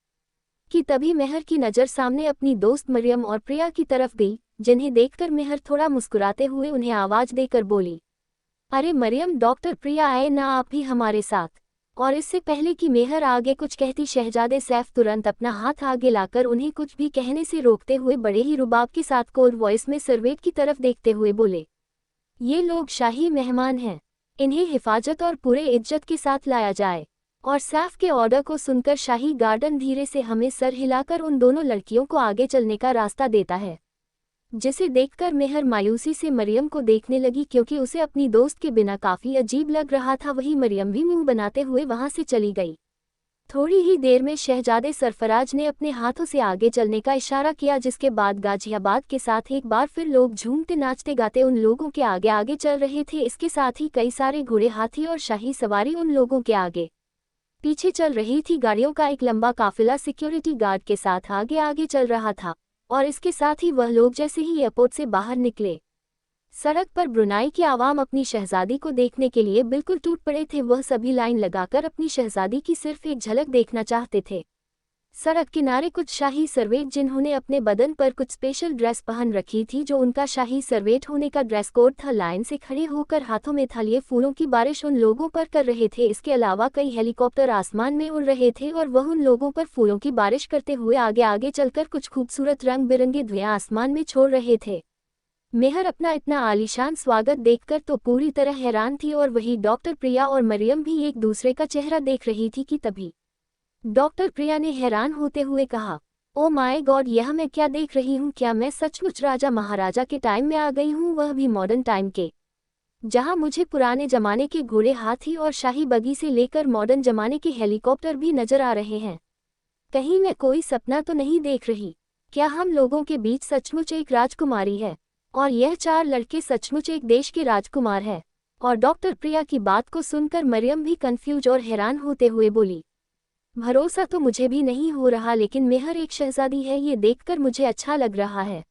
कि तभी मेहर की नज़र सामने अपनी दोस्त मरियम और प्रिया की तरफ गई, जिन्हें देखकर मेहर थोड़ा मुस्कुराते हुए उन्हें आवाज़ देकर बोली, अरे मरियम, डॉक्टर प्रिया आए ना आप भी हमारे साथ। और इससे पहले कि मेहर आगे कुछ कहती, शहजादे सैफ तुरंत अपना हाथ आगे लाकर उन्हें कुछ भी कहने से रोकते हुए बड़े ही रुबाब के साथ कोल्ड वॉइस में सर्वेंट की तरफ देखते हुए बोले, ये लोग शाही मेहमान हैं, इन्हें हिफाजत और पूरे इज्जत के साथ लाया जाए। और सैफ के ऑर्डर को सुनकर शाही गार्डन धीरे से हमें सर हिलाकर उन दोनों लड़कियों को आगे चलने का रास्ता देता है, जिसे देखकर मेहर मायूसी से मरियम को देखने लगी, क्योंकि उसे अपनी दोस्त के बिना काफ़ी अजीब लग रहा था। वही मरियम भी मुंह बनाते हुए वहां से चली गई। थोड़ी ही देर में शहजादे सरफराज ने अपने हाथों से आगे चलने का इशारा किया, जिसके बाद गाजियाबाद के साथ एक बार फिर लोग झूमते नाचते गाते उन लोगों के आगे आगे चल रहे थे। इसके साथ ही कई सारे घोड़े, हाथी और शाही सवारी उन लोगों के आगे पीछे चल रही थी। गाड़ियों का एक लंबा काफिला सिक्योरिटी गार्ड के साथ आगे आगे चल रहा था। और इसके साथ ही वह लोग जैसे ही एयरपोर्ट से बाहर निकले, सड़क पर ब्रुनाई की आवाम अपनी शहजादी को देखने के लिए बिल्कुल टूट पड़े थे। वह सभी लाइन लगाकर अपनी शहजादी की सिर्फ एक झलक देखना चाहते थे। सड़क किनारे कुछ शाही सर्वेंट, जिन्होंने अपने बदन पर कुछ स्पेशल ड्रेस पहन रखी थी, जो उनका शाही सर्वेंट होने का ड्रेस कोड था, लाइन से खड़े होकर हाथों में थालिए फूलों की बारिश उन लोगों पर कर रहे थे। इसके अलावा कई हेलीकॉप्टर आसमान में उड़ रहे थे और वह उन लोगों पर फूलों की बारिश करते हुए आगे आगे चलकर कुछ खूबसूरत रंग बिरंगे धुएं आसमान में छोड़ रहे थे। मेहर अपना इतना आलीशान स्वागत देखकर तो पूरी तरह हैरान थी और वही डॉक्टर प्रिया और मरियम भी एक दूसरे का चेहरा देख रही थी कि तभी डॉक्टर प्रिया ने हैरान होते हुए कहा, ओ माय गॉड, यह मैं क्या देख रही हूँ? क्या मैं सचमुच राजा महाराजा के टाइम में आ गई हूँ, वह भी मॉडर्न टाइम के, जहाँ मुझे पुराने जमाने के घोड़े, हाथी और शाही बगी से लेकर मॉडर्न जमाने के हेलीकॉप्टर भी नजर आ रहे हैं। कहीं मैं कोई सपना तो नहीं देख रही? क्या हम लोगों के बीच सचमुच एक राजकुमारी है और यह 4 लड़के सचमुच एक देश के राजकुमार है? और डॉक्टर प्रिया की बात को सुनकर मरियम भी कंफ्यूज और हैरान होते हुए बोली, भरोसा तो मुझे भी नहीं हो रहा, लेकिन मेहर एक शहजादी है, ये देखकर मुझे अच्छा लग रहा है।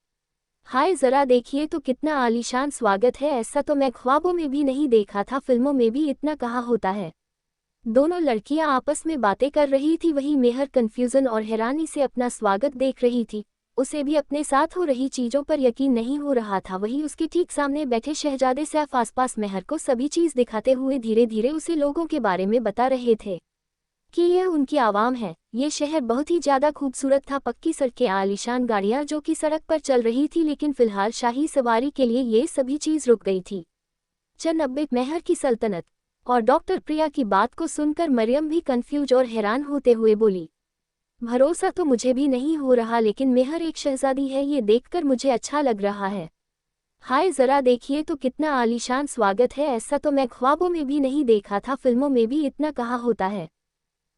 हाय जरा देखिए तो कितना आलीशान स्वागत है, ऐसा तो मैं ख्वाबों में भी नहीं देखा था, फिल्मों में भी इतना कहाँ होता है। दोनों लड़कियां आपस में बातें कर रही थी, वही मेहर कंफ्यूजन और हैरानी से अपना स्वागत देख रही थी। उसे भी अपने साथ हो रही चीजों पर यकीन नहीं हो रहा था। वही उसके ठीक सामने बैठे शहजादे सैफ आसपास मेहर को सभी चीज दिखाते हुए धीरे धीरे उसे लोगों के बारे में बता रहे थे कि यह उनकी आवाम है। ये शहर बहुत ही ज्यादा खूबसूरत था, पक्की सड़कें, आलीशान गाड़ियां जो कि सड़क पर चल रही थी, लेकिन फिलहाल शाही सवारी के लिए ये सभी चीज रुक गई थी। चन्नब्बे मेहर की सल्तनत। और डॉक्टर प्रिया की बात को सुनकर मरियम भी कंफ्यूज और हैरान होते हुए बोली, भरोसा तो मुझे भी नहीं हो रहा, लेकिन मेहर एक शहजादी है, ये देखकर मुझे अच्छा लग रहा है। हाय जरा देखिए तो कितना आलीशान स्वागत है, ऐसा तो मैं ख्वाबों में भी नहीं देखा था, फिल्मों में भी इतना कहाँ होता है।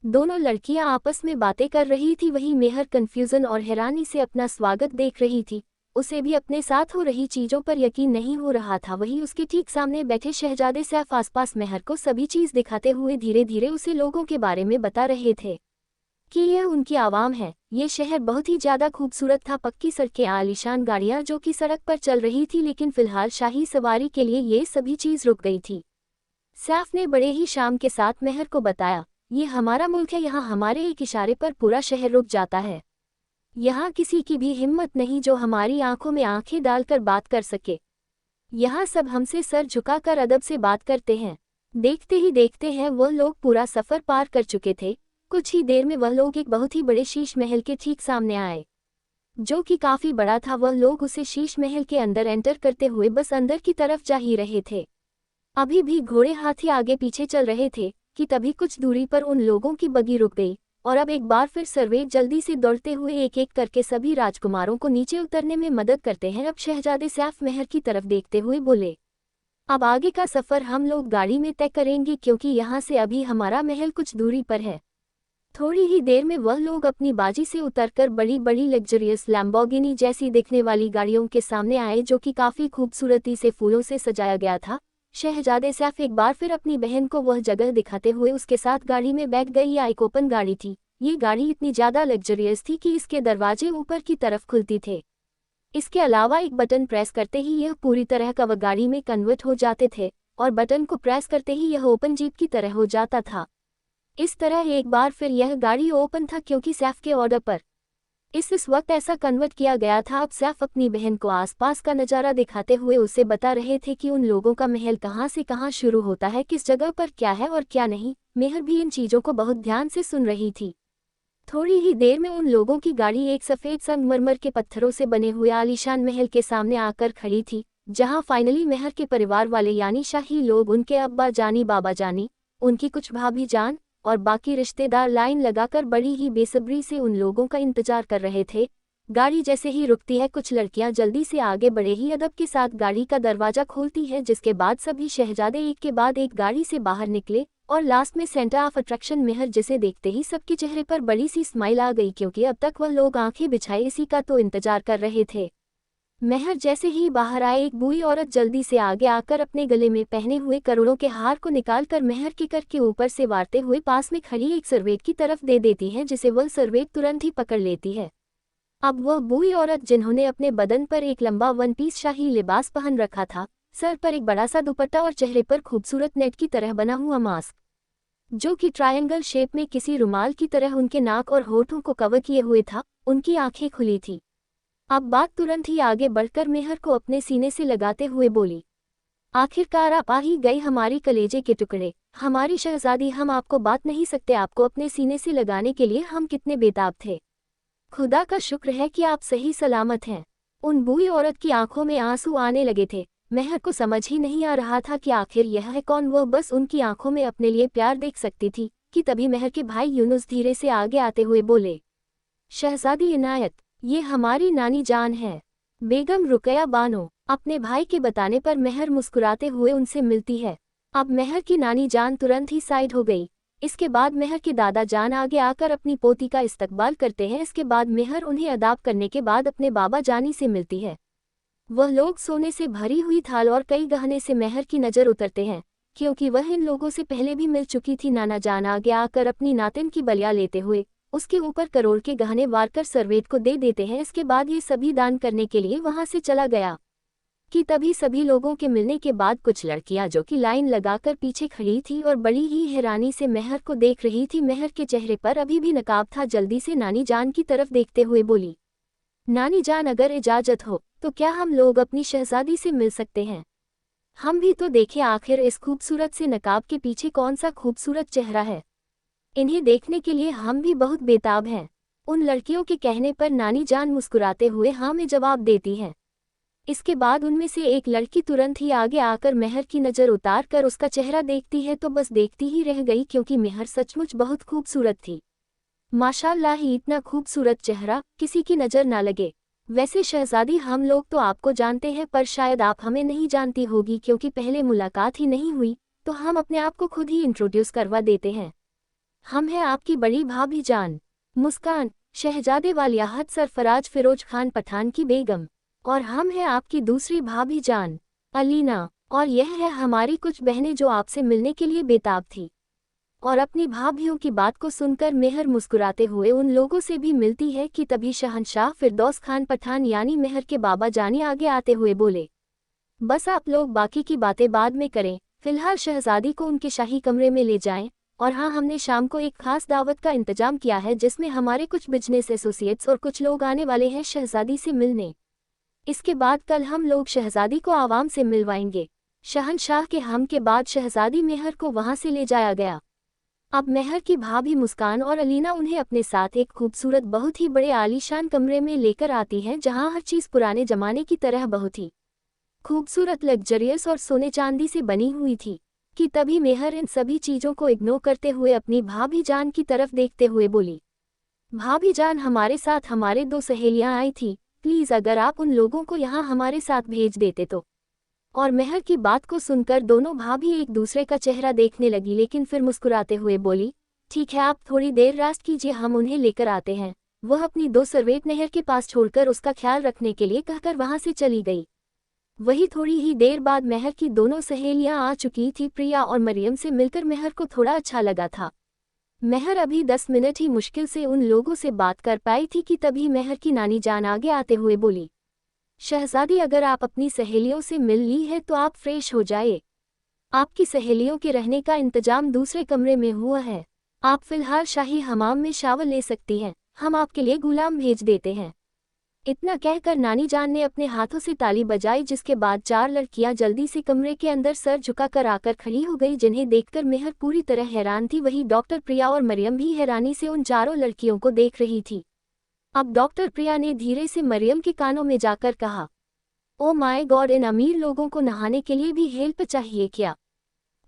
दोनों लड़कियां आपस में बातें कर रही थी, वही मेहर कंफ्यूजन और हैरानी से अपना स्वागत देख रही थी। उसे भी अपने साथ हो रही चीजों पर यकीन नहीं हो रहा था। वही उसके ठीक सामने बैठे शहजादे सैफ आसपास मेहर को सभी चीज दिखाते हुए धीरे धीरे उसे लोगों के बारे में बता रहे थे कि यह उनकी आवाम है। ये शहर बहुत ही ज्यादा खूबसूरत था, पक्की सड़कें, आलीशान गाड़ियां जो कि सड़क पर चल रही थी, लेकिन फिलहाल शाही सवारी के लिए ये सभी चीज रुक गई थी। सैफ ने बड़े ही शाम के साथ मेहर को बताया, ये हमारा मुल्क है, यहाँ हमारे एक इशारे पर पूरा शहर रुक जाता है। यहाँ किसी की भी हिम्मत नहीं जो हमारी आंखों में आंखें डालकर बात कर सके। यहाँ सब हमसे सर झुकाकर अदब से बात करते हैं। देखते ही देखते हैं वह लोग पूरा सफर पार कर चुके थे। कुछ ही देर में वह लोग एक बहुत ही बड़े शीश महल के ठीक सामने आए, जो कि काफी बड़ा था। वह लोग उसे शीश महल के अंदर एंटर करते हुए बस अंदर की तरफ जा ही रहे थे। अभी भी घोड़े हाथी आगे पीछे चल रहे थे कि तभी कुछ दूरी पर उन लोगों की बगी रुक गई और अब एक बार फिर सर्वेंट जल्दी से दौड़ते हुए एक एक करके सभी राजकुमारों को नीचे उतरने में मदद करते हैं। अब शहजादे सैफ मेहर की तरफ देखते हुए बोले, अब आगे का सफर हम लोग गाड़ी में तय करेंगे, क्योंकि यहाँ से अभी हमारा महल कुछ दूरी पर है। थोड़ी ही देर में वह लोग अपनी बाजी से उतरकर बड़ी बड़ी लग्जरियस लैम्बोर्गिनी जैसी दिखने वाली गाड़ियों के सामने आए, जो कि काफी खूबसूरती से फूलों से सजाया गया था। शहजादे सैफ एक बार फिर अपनी बहन को वह जगह दिखाते हुए उसके साथ गाड़ी में बैठ गई। यह एक ओपन गाड़ी थी। ये गाड़ी इतनी ज्यादा लग्जरियस थी कि इसके दरवाजे ऊपर की तरफ खुलती थे। इसके अलावा एक बटन प्रेस करते ही यह पूरी तरह का वह गाड़ी में कन्वर्ट हो जाते थे और बटन को प्रेस करते ही यह ओपन जीप की तरह हो जाता था। इस तरह एक बार फिर यह गाड़ी ओपन था, क्योंकि सैफ के ऑर्डर पर इस वक्त ऐसा कन्वर्ट किया गया था। अब सैफ अपनी बहन को आसपास का नज़ारा दिखाते हुए उसे बता रहे थे कि उन लोगों का महल कहाँ से कहाँ शुरू होता है, किस जगह पर क्या है और क्या नहीं। मेहर भी इन चीज़ों को बहुत ध्यान से सुन रही थी। थोड़ी ही देर में उन लोगों की गाड़ी एक सफ़ेद संगमरमर के पत्थरों से बने हुए आलीशान महल के सामने आकर खड़ी थी, जहां फाइनली मेहर के परिवार वाले यानी शाही लोग, उनके अब्बा जानी, बाबा जानी, उनकी कुछ भाभी जान और बाकी रिश्तेदार लाइन लगाकर बड़ी ही बेसब्री से उन लोगों का इंतजार कर रहे थे। गाड़ी जैसे ही रुकती है, कुछ लड़कियां जल्दी से आगे बड़े ही अदब के साथ गाड़ी का दरवाजा खोलती है, जिसके बाद सभी शहजादे एक के बाद एक गाड़ी से बाहर निकले और लास्ट में सेंटर ऑफ अट्रैक्शन मेहर, जिसे देखते ही सबके चेहरे पर बड़ी सी स्माइल आ गई, क्योंकि अब तक वह लोग आंखें बिछाए इसी का तो इंतजार कर रहे थे। मेहर जैसे ही बाहर आए, एक बूढ़ी औरत जल्दी से आगे आकर अपने गले में पहने हुए करोड़ों के हार को निकालकर मेहर के कर के ऊपर से वारते हुए पास में खड़ी एक सर्वेंट की तरफ दे देती है, जिसे वह सर्वेंट तुरंत ही पकड़ लेती है। अब वह बूढ़ी औरत, जिन्होंने अपने बदन पर एक लंबा वन पीस शाही लिबास पहन रखा था, सर पर एक बड़ा सा दुपट्टा और चेहरे पर खूबसूरत नेट की तरह बना हुआ मास्क, जो कि ट्रायंगल शेप में किसी रुमाल की तरह उनके नाक और होठों को कवर किए हुए था, उनकी आंखें खुली थी। अब बात तुरंत ही आगे बढ़कर मेहर को अपने सीने से लगाते हुए बोली, आखिरकार आप आ ही गए हमारी कलेजे के टुकड़े, हमारी शहजादी। हम आपको बात नहीं सकते, आपको अपने सीने से लगाने के लिए हम कितने बेताब थे। खुदा का शुक्र है कि आप सही सलामत हैं। उन बूढ़ी औरत की आंखों में आंसू आने लगे थे। मेहर को समझ ही नहीं आ रहा था कि आखिर यह है कौन। वह बस उनकी आंखों में अपने लिए प्यार देख सकती थी कि तभी मेहर के भाई यूनुस धीरे से आगे आते हुए बोले, शहजादी इनायत, ये हमारी नानी जान है, बेगम रुकया बानो। अपने भाई के बताने पर मेहर मुस्कुराते हुए उनसे मिलती है। अब मेहर की नानी जान तुरंत ही साइड हो गई। इसके बाद मेहर के दादा जान आगे आकर अपनी पोती का इस्तकबाल करते हैं। इसके बाद मेहर उन्हें अदाब करने के बाद अपने बाबा जानी से मिलती है। वह लोग सोने से भरी हुई थाल और कई गहने से मेहर की नज़र उतरते हैं, क्योंकि वह इन लोगों से पहले भी मिल चुकी थी। नाना जान आगे आकर अपनी नातिन की बलिया लेते हुए उसके ऊपर करोड़ के गहने वारकर सर्वेद को दे देते हैं। इसके बाद ये सभी दान करने के लिए वहां से चला गया कि तभी सभी लोगों के मिलने के बाद कुछ लड़कियां जो कि लाइन लगाकर पीछे खड़ी थी और बड़ी ही हैरानी से मेहर को देख रही थी। मेहर के चेहरे पर अभी भी नकाब था। जल्दी से नानी जान की तरफ देखते हुए बोली, नानी जान, अगर इजाजत हो तो क्या हम लोग अपनी शहजादी से मिल सकते हैं? हम भी तो देखें आखिर इस खूबसूरत से नकाब के पीछे कौन सा खूबसूरत चेहरा है। इन्हें देखने के लिए हम भी बहुत बेताब हैं। उन लड़कियों के कहने पर नानी जान मुस्कुराते हुए हाँ में जवाब देती हैं। इसके बाद उनमें से एक लड़की तुरंत ही आगे आकर मेहर की नज़र उतार कर उसका चेहरा देखती है तो बस देखती ही रह गई, क्योंकि मेहर सचमुच बहुत खूबसूरत थी। माशाल्लाह ही, इतना खूबसूरत चेहरा किसी की नज़र ना लगे। वैसे शहजादी, हम लोग तो आपको जानते हैं पर शायद आप हमें नहीं जानती होगी, क्योंकि पहले मुलाकात ही नहीं हुई। तो हम अपने आप को खुद ही इंट्रोड्यूस करवा देते हैं। हम हैं आपकी बड़ी भाभी जान मुस्कान, शहजादे वालियाहत सरफराज फिरोज खान पठान की बेगम। और हम हैं आपकी दूसरी भाभी जान अलीना। और यह है हमारी कुछ बहनें जो आपसे मिलने के लिए बेताब थी। और अपनी भाभियों की बात को सुनकर मेहर मुस्कुराते हुए उन लोगों से भी मिलती है कि तभी शहंशाह फिरदौस खान पठान यानी मेहर के बाबा जानी आगे आते हुए बोले, बस आप लोग बाकी की बातें बाद में करें, फिलहाल शहजादी को उनके शाही कमरे में ले जाएं। और हाँ, हमने शाम को एक खास दावत का इंतजाम किया है जिसमें हमारे कुछ बिजनेस एसोसिएट्स और कुछ लोग आने वाले हैं शहजादी से मिलने। इसके बाद कल हम लोग शहजादी को आवाम से मिलवाएंगे। शहंशाह के हम के बाद शहजादी मेहर को वहां से ले जाया गया। अब मेहर की भाभी मुस्कान और अलीना उन्हें अपने साथ एक खूबसूरत बहुत ही बड़े आलीशान कमरे में लेकर आती हैं, जहां हर चीज़ पुराने जमाने की तरह बहुत ही खूबसूरत, लग्जरियस और सोने चांदी से बनी हुई थी। कि तभी मेहर इन सभी चीज़ों को इग्नोर करते हुए अपनी भाभी जान की तरफ देखते हुए बोली, भाभी जान, हमारे साथ हमारे 2 सहेलियां आई थी, प्लीज़ अगर आप उन लोगों को यहाँ हमारे साथ भेज देते तो। और मेहर की बात को सुनकर दोनों भाभी एक दूसरे का चेहरा देखने लगी, लेकिन फिर मुस्कुराते हुए बोली, ठीक है, आप थोड़ी देर रेस्ट कीजिए, हम उन्हें लेकर आते हैं। वह अपनी 2 सर्वेंट नहर के पास छोड़कर उसका ख्याल रखने के लिए कहकर वहां से चली गई। वही थोड़ी ही देर बाद मेहर की दोनों सहेलियां आ चुकी थी। प्रिया और मरियम से मिलकर मेहर को थोड़ा अच्छा लगा था। मेहर अभी 10 मिनट ही मुश्किल से उन लोगों से बात कर पाई थी कि तभी मेहर की नानी जान आगे आते हुए बोली, शहजादी, अगर आप अपनी सहेलियों से मिल ली है तो आप फ्रेश हो जाए। आपकी सहेलियों के रहने का इंतजाम दूसरे कमरे में हुआ है। आप फिलहाल शाही हमाम में शावर ले सकती हैं, हम आपके लिए गुलाम भेज देते हैं। इतना कहकर नानी जान ने अपने हाथों से ताली बजाई, जिसके बाद 4 लड़कियां जल्दी से कमरे के अंदर सर झुकाकर आकर खड़ी हो गई, जिन्हें देखकर मेहर पूरी तरह हैरान थी। वही डॉक्टर प्रिया और मरियम भी हैरानी से उन चारों लड़कियों को देख रही थी। अब डॉक्टर प्रिया ने धीरे से मरियम के कानों में जाकर कहा, ओ माय गॉड, इन अमीर लोगों को नहाने के लिए भी हेल्प चाहिए क्या?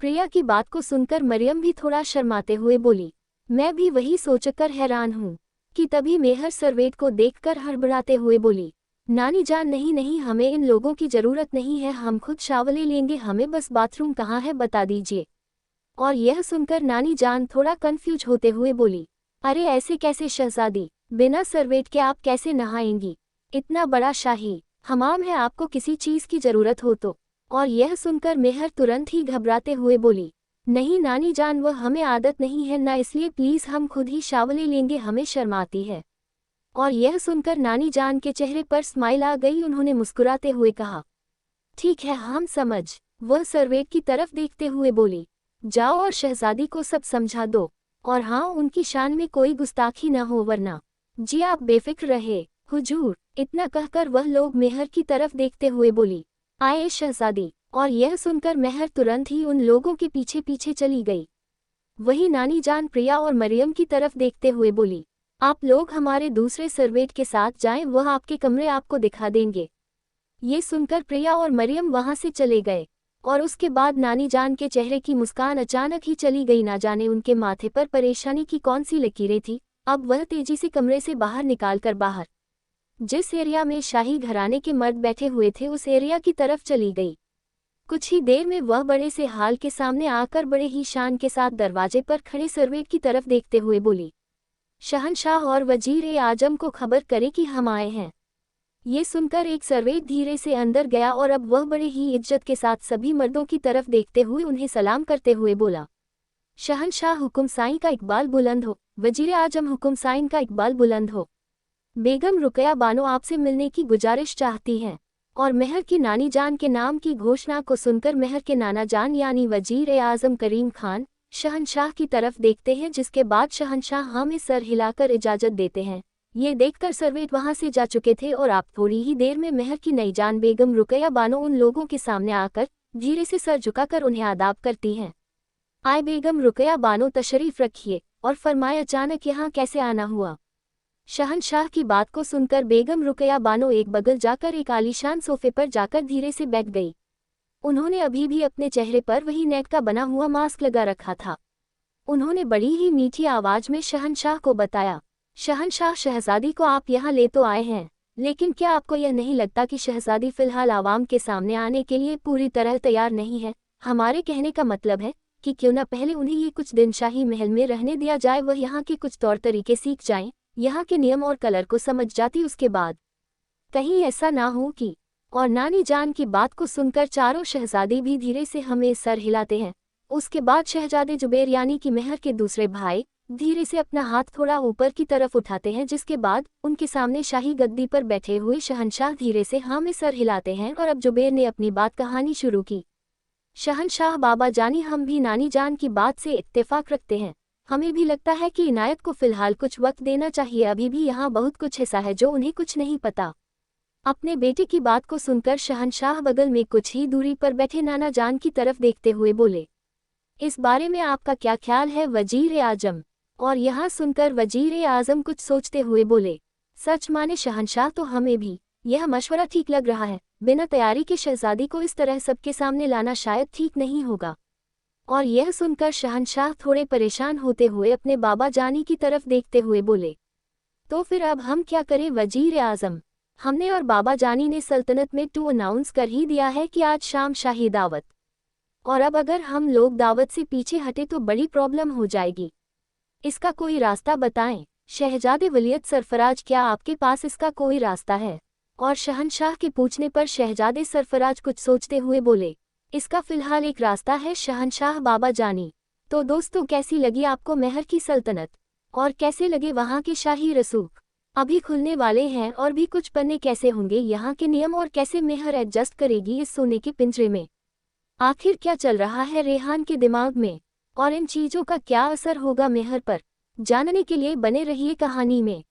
प्रिया की बात को सुनकर मरियम भी थोड़ा शर्माते हुए बोली, मैं भी वही सोचकर हैरान हूँ। कि तभी मेहर सर्वेट को देखकर हड़बड़ाते हुए बोली, नानी जान, नहीं नहीं, हमें इन लोगों की ज़रूरत नहीं है, हम खुद शावले लेंगे, हमें बस बाथरूम कहाँ है बता दीजिए। और यह सुनकर नानी जान थोड़ा कंफ्यूज होते हुए बोली, अरे ऐसे कैसे शहजादी, बिना सर्वेट के आप कैसे नहाएंगी? इतना बड़ा शाही हमाम है, आपको किसी चीज़ की ज़रूरत हो तो। और यह सुनकर मेहर तुरंत ही घबराते हुए बोली, नहीं नानी जान, वह हमें आदत नहीं है ना, इसलिए प्लीज़ हम खुद ही शावले लेंगे, हमें शर्माती है। और यह सुनकर नानी जान के चेहरे पर स्माइल आ गई। उन्होंने मुस्कुराते हुए कहा, ठीक है, हम समझ। वह सर्वेट की तरफ देखते हुए बोली, जाओ और शहजादी को सब समझा दो, और हाँ, उनकी शान में कोई गुस्ताखी न हो, वरना। जी आप बेफिक्र रहे हुजूर। इतना कहकर वह लोग मेहर की तरफ देखते हुए बोली, आए शहजादी। और यह सुनकर मेहर तुरंत ही उन लोगों के पीछे पीछे चली गई। वही नानी जान प्रिया और मरियम की तरफ देखते हुए बोली, आप लोग हमारे दूसरे सर्वेंट के साथ जाएं, वह आपके कमरे आपको दिखा देंगे। ये सुनकर प्रिया और मरियम वहां से चले गए और उसके बाद नानी जान के चेहरे की मुस्कान अचानक ही चली गई। ना जाने उनके माथे पर परेशानी की कौन सी लकीरें थी। अब वह तेजी से कमरे से बाहर निकालकर बाहर जिस एरिया में शाही घराने के मर्द बैठे हुए थे उस एरिया की तरफ चली गई। कुछ ही देर में वह बड़े से हाल के सामने आकर बड़े ही शान के साथ दरवाजे पर खड़े सर्वेंट की तरफ देखते हुए बोली, शहंशाह और वजीर आजम को खबर करें कि हम आए हैं। ये सुनकर एक सर्वेंट धीरे से अंदर गया और अब वह बड़े ही इज्जत के साथ सभी मर्दों की तरफ देखते हुए उन्हें सलाम करते हुए बोला, शहंशाह हुकुम साईं का इकबाल बुलंद हो। वजीर आजम हुकुम साईं का इकबाल बुलंद हो। बेगम रुकया बानो आपसे मिलने की गुजारिश चाहती हैं। और मेहर की नानी जान के नाम की घोषणा को सुनकर मेहर के नाना जान यानी वजीर आजम करीम खान शहंशाह की तरफ देखते हैं, जिसके बाद शहंशाह हमें सर हिलाकर इजाजत देते हैं। ये देखकर सर्वेंट वहां से जा चुके थे और आप थोड़ी ही देर में मेहर की नई जान बेगम रुकया बानो उन लोगों के सामने आकर धीरे से सर झुकाकर उन्हें आदाब करती हैं। आए बेगम रुकया बानो, तशरीफ रखिए। और फरमाए, अचानक यहाँ कैसे आना हुआ। शहंशाह की बात को सुनकर बेगम रुकया बानो एक बगल जाकर एक आलीशान सोफे पर जाकर धीरे से बैठ गई। उन्होंने अभी भी अपने चेहरे पर वही नेट का बना हुआ मास्क लगा रखा था। उन्होंने बड़ी ही मीठी आवाज में शहंशाह को बताया, शहंशाह, शहजादी को आप यहाँ ले तो आए हैं, लेकिन क्या आपको यह नहीं लगता कि शहजादी फिलहाल आवाम के सामने आने के लिए पूरी तरह तैयार नहीं है। हमारे कहने का मतलब है कि क्यों न पहले उन्हें ये कुछ दिन शाही महल में रहने दिया जाए, वह यहाँ के कुछ तौर तरीके सीख जाएं, यहाँ के नियम और कलर को समझ जाती। उसके बाद कहीं ऐसा ना हो कि। और नानी जान की बात को सुनकर चारों शहजादी भी धीरे से हमें सर हिलाते हैं। उसके बाद शहजादे जुबैर यानी कि मेहर के दूसरे भाई धीरे से अपना हाथ थोड़ा ऊपर की तरफ उठाते हैं, जिसके बाद उनके सामने शाही गद्दी पर बैठे हुए शहंशाह धीरे से हमें सर हिलाते हैं। और अब जुबैर ने अपनी बात कहानी शुरू की, शहंशाह बाबा जानी, हम भी नानी जान की बात से इत्तेफाक रखते हैं। हमें भी लगता है कि इनायत को फिलहाल कुछ वक्त देना चाहिए। अभी भी यहाँ बहुत कुछ ऐसा है जो उन्हें कुछ नहीं पता। अपने बेटे की बात को सुनकर शहंशाह बगल में कुछ ही दूरी पर बैठे नाना जान की तरफ देखते हुए बोले, इस बारे में आपका क्या ख्याल है वजीर आजम। और यहाँ सुनकर वजीर आजम कुछ सोचते हुए बोले, सच माने शहंशाह, तो हमें भी यह मशवरा ठीक लग रहा है। बिना तैयारी के शहजादी को इस तरह सबके सामने लाना शायद ठीक नहीं होगा। और यह सुनकर शहंशाह थोड़े परेशान होते हुए अपने बाबा जानी की तरफ देखते हुए बोले, तो फिर अब हम क्या करें वजीर आजम। हमने और बाबा जानी ने सल्तनत में टू अनाउंस कर ही दिया है कि आज शाम शाही दावत, और अब अगर हम लोग दावत से पीछे हटे तो बड़ी प्रॉब्लम हो जाएगी। इसका कोई रास्ता बताएं शहजादे वलीयत सरफराज, क्या आपके पास इसका कोई रास्ता है। और शहंशाह के पूछने पर शहजादे सरफराज कुछ सोचते हुए बोले, इसका फिलहाल एक रास्ता है शहंशाह बाबा जानी। तो दोस्तों, कैसी लगी आपको मेहर की सल्तनत और कैसे लगे वहाँ के शाही रसूख। अभी खुलने वाले हैं और भी कुछ पन्ने कैसे होंगे यहाँ के नियम और कैसे मेहर एडजस्ट करेगी इस सोने के पिंजरे में। आखिर क्या चल रहा है रेहान के दिमाग में और इन चीज़ों का क्या असर होगा मेहर पर। जानने के लिए बने रहिए कहानी में।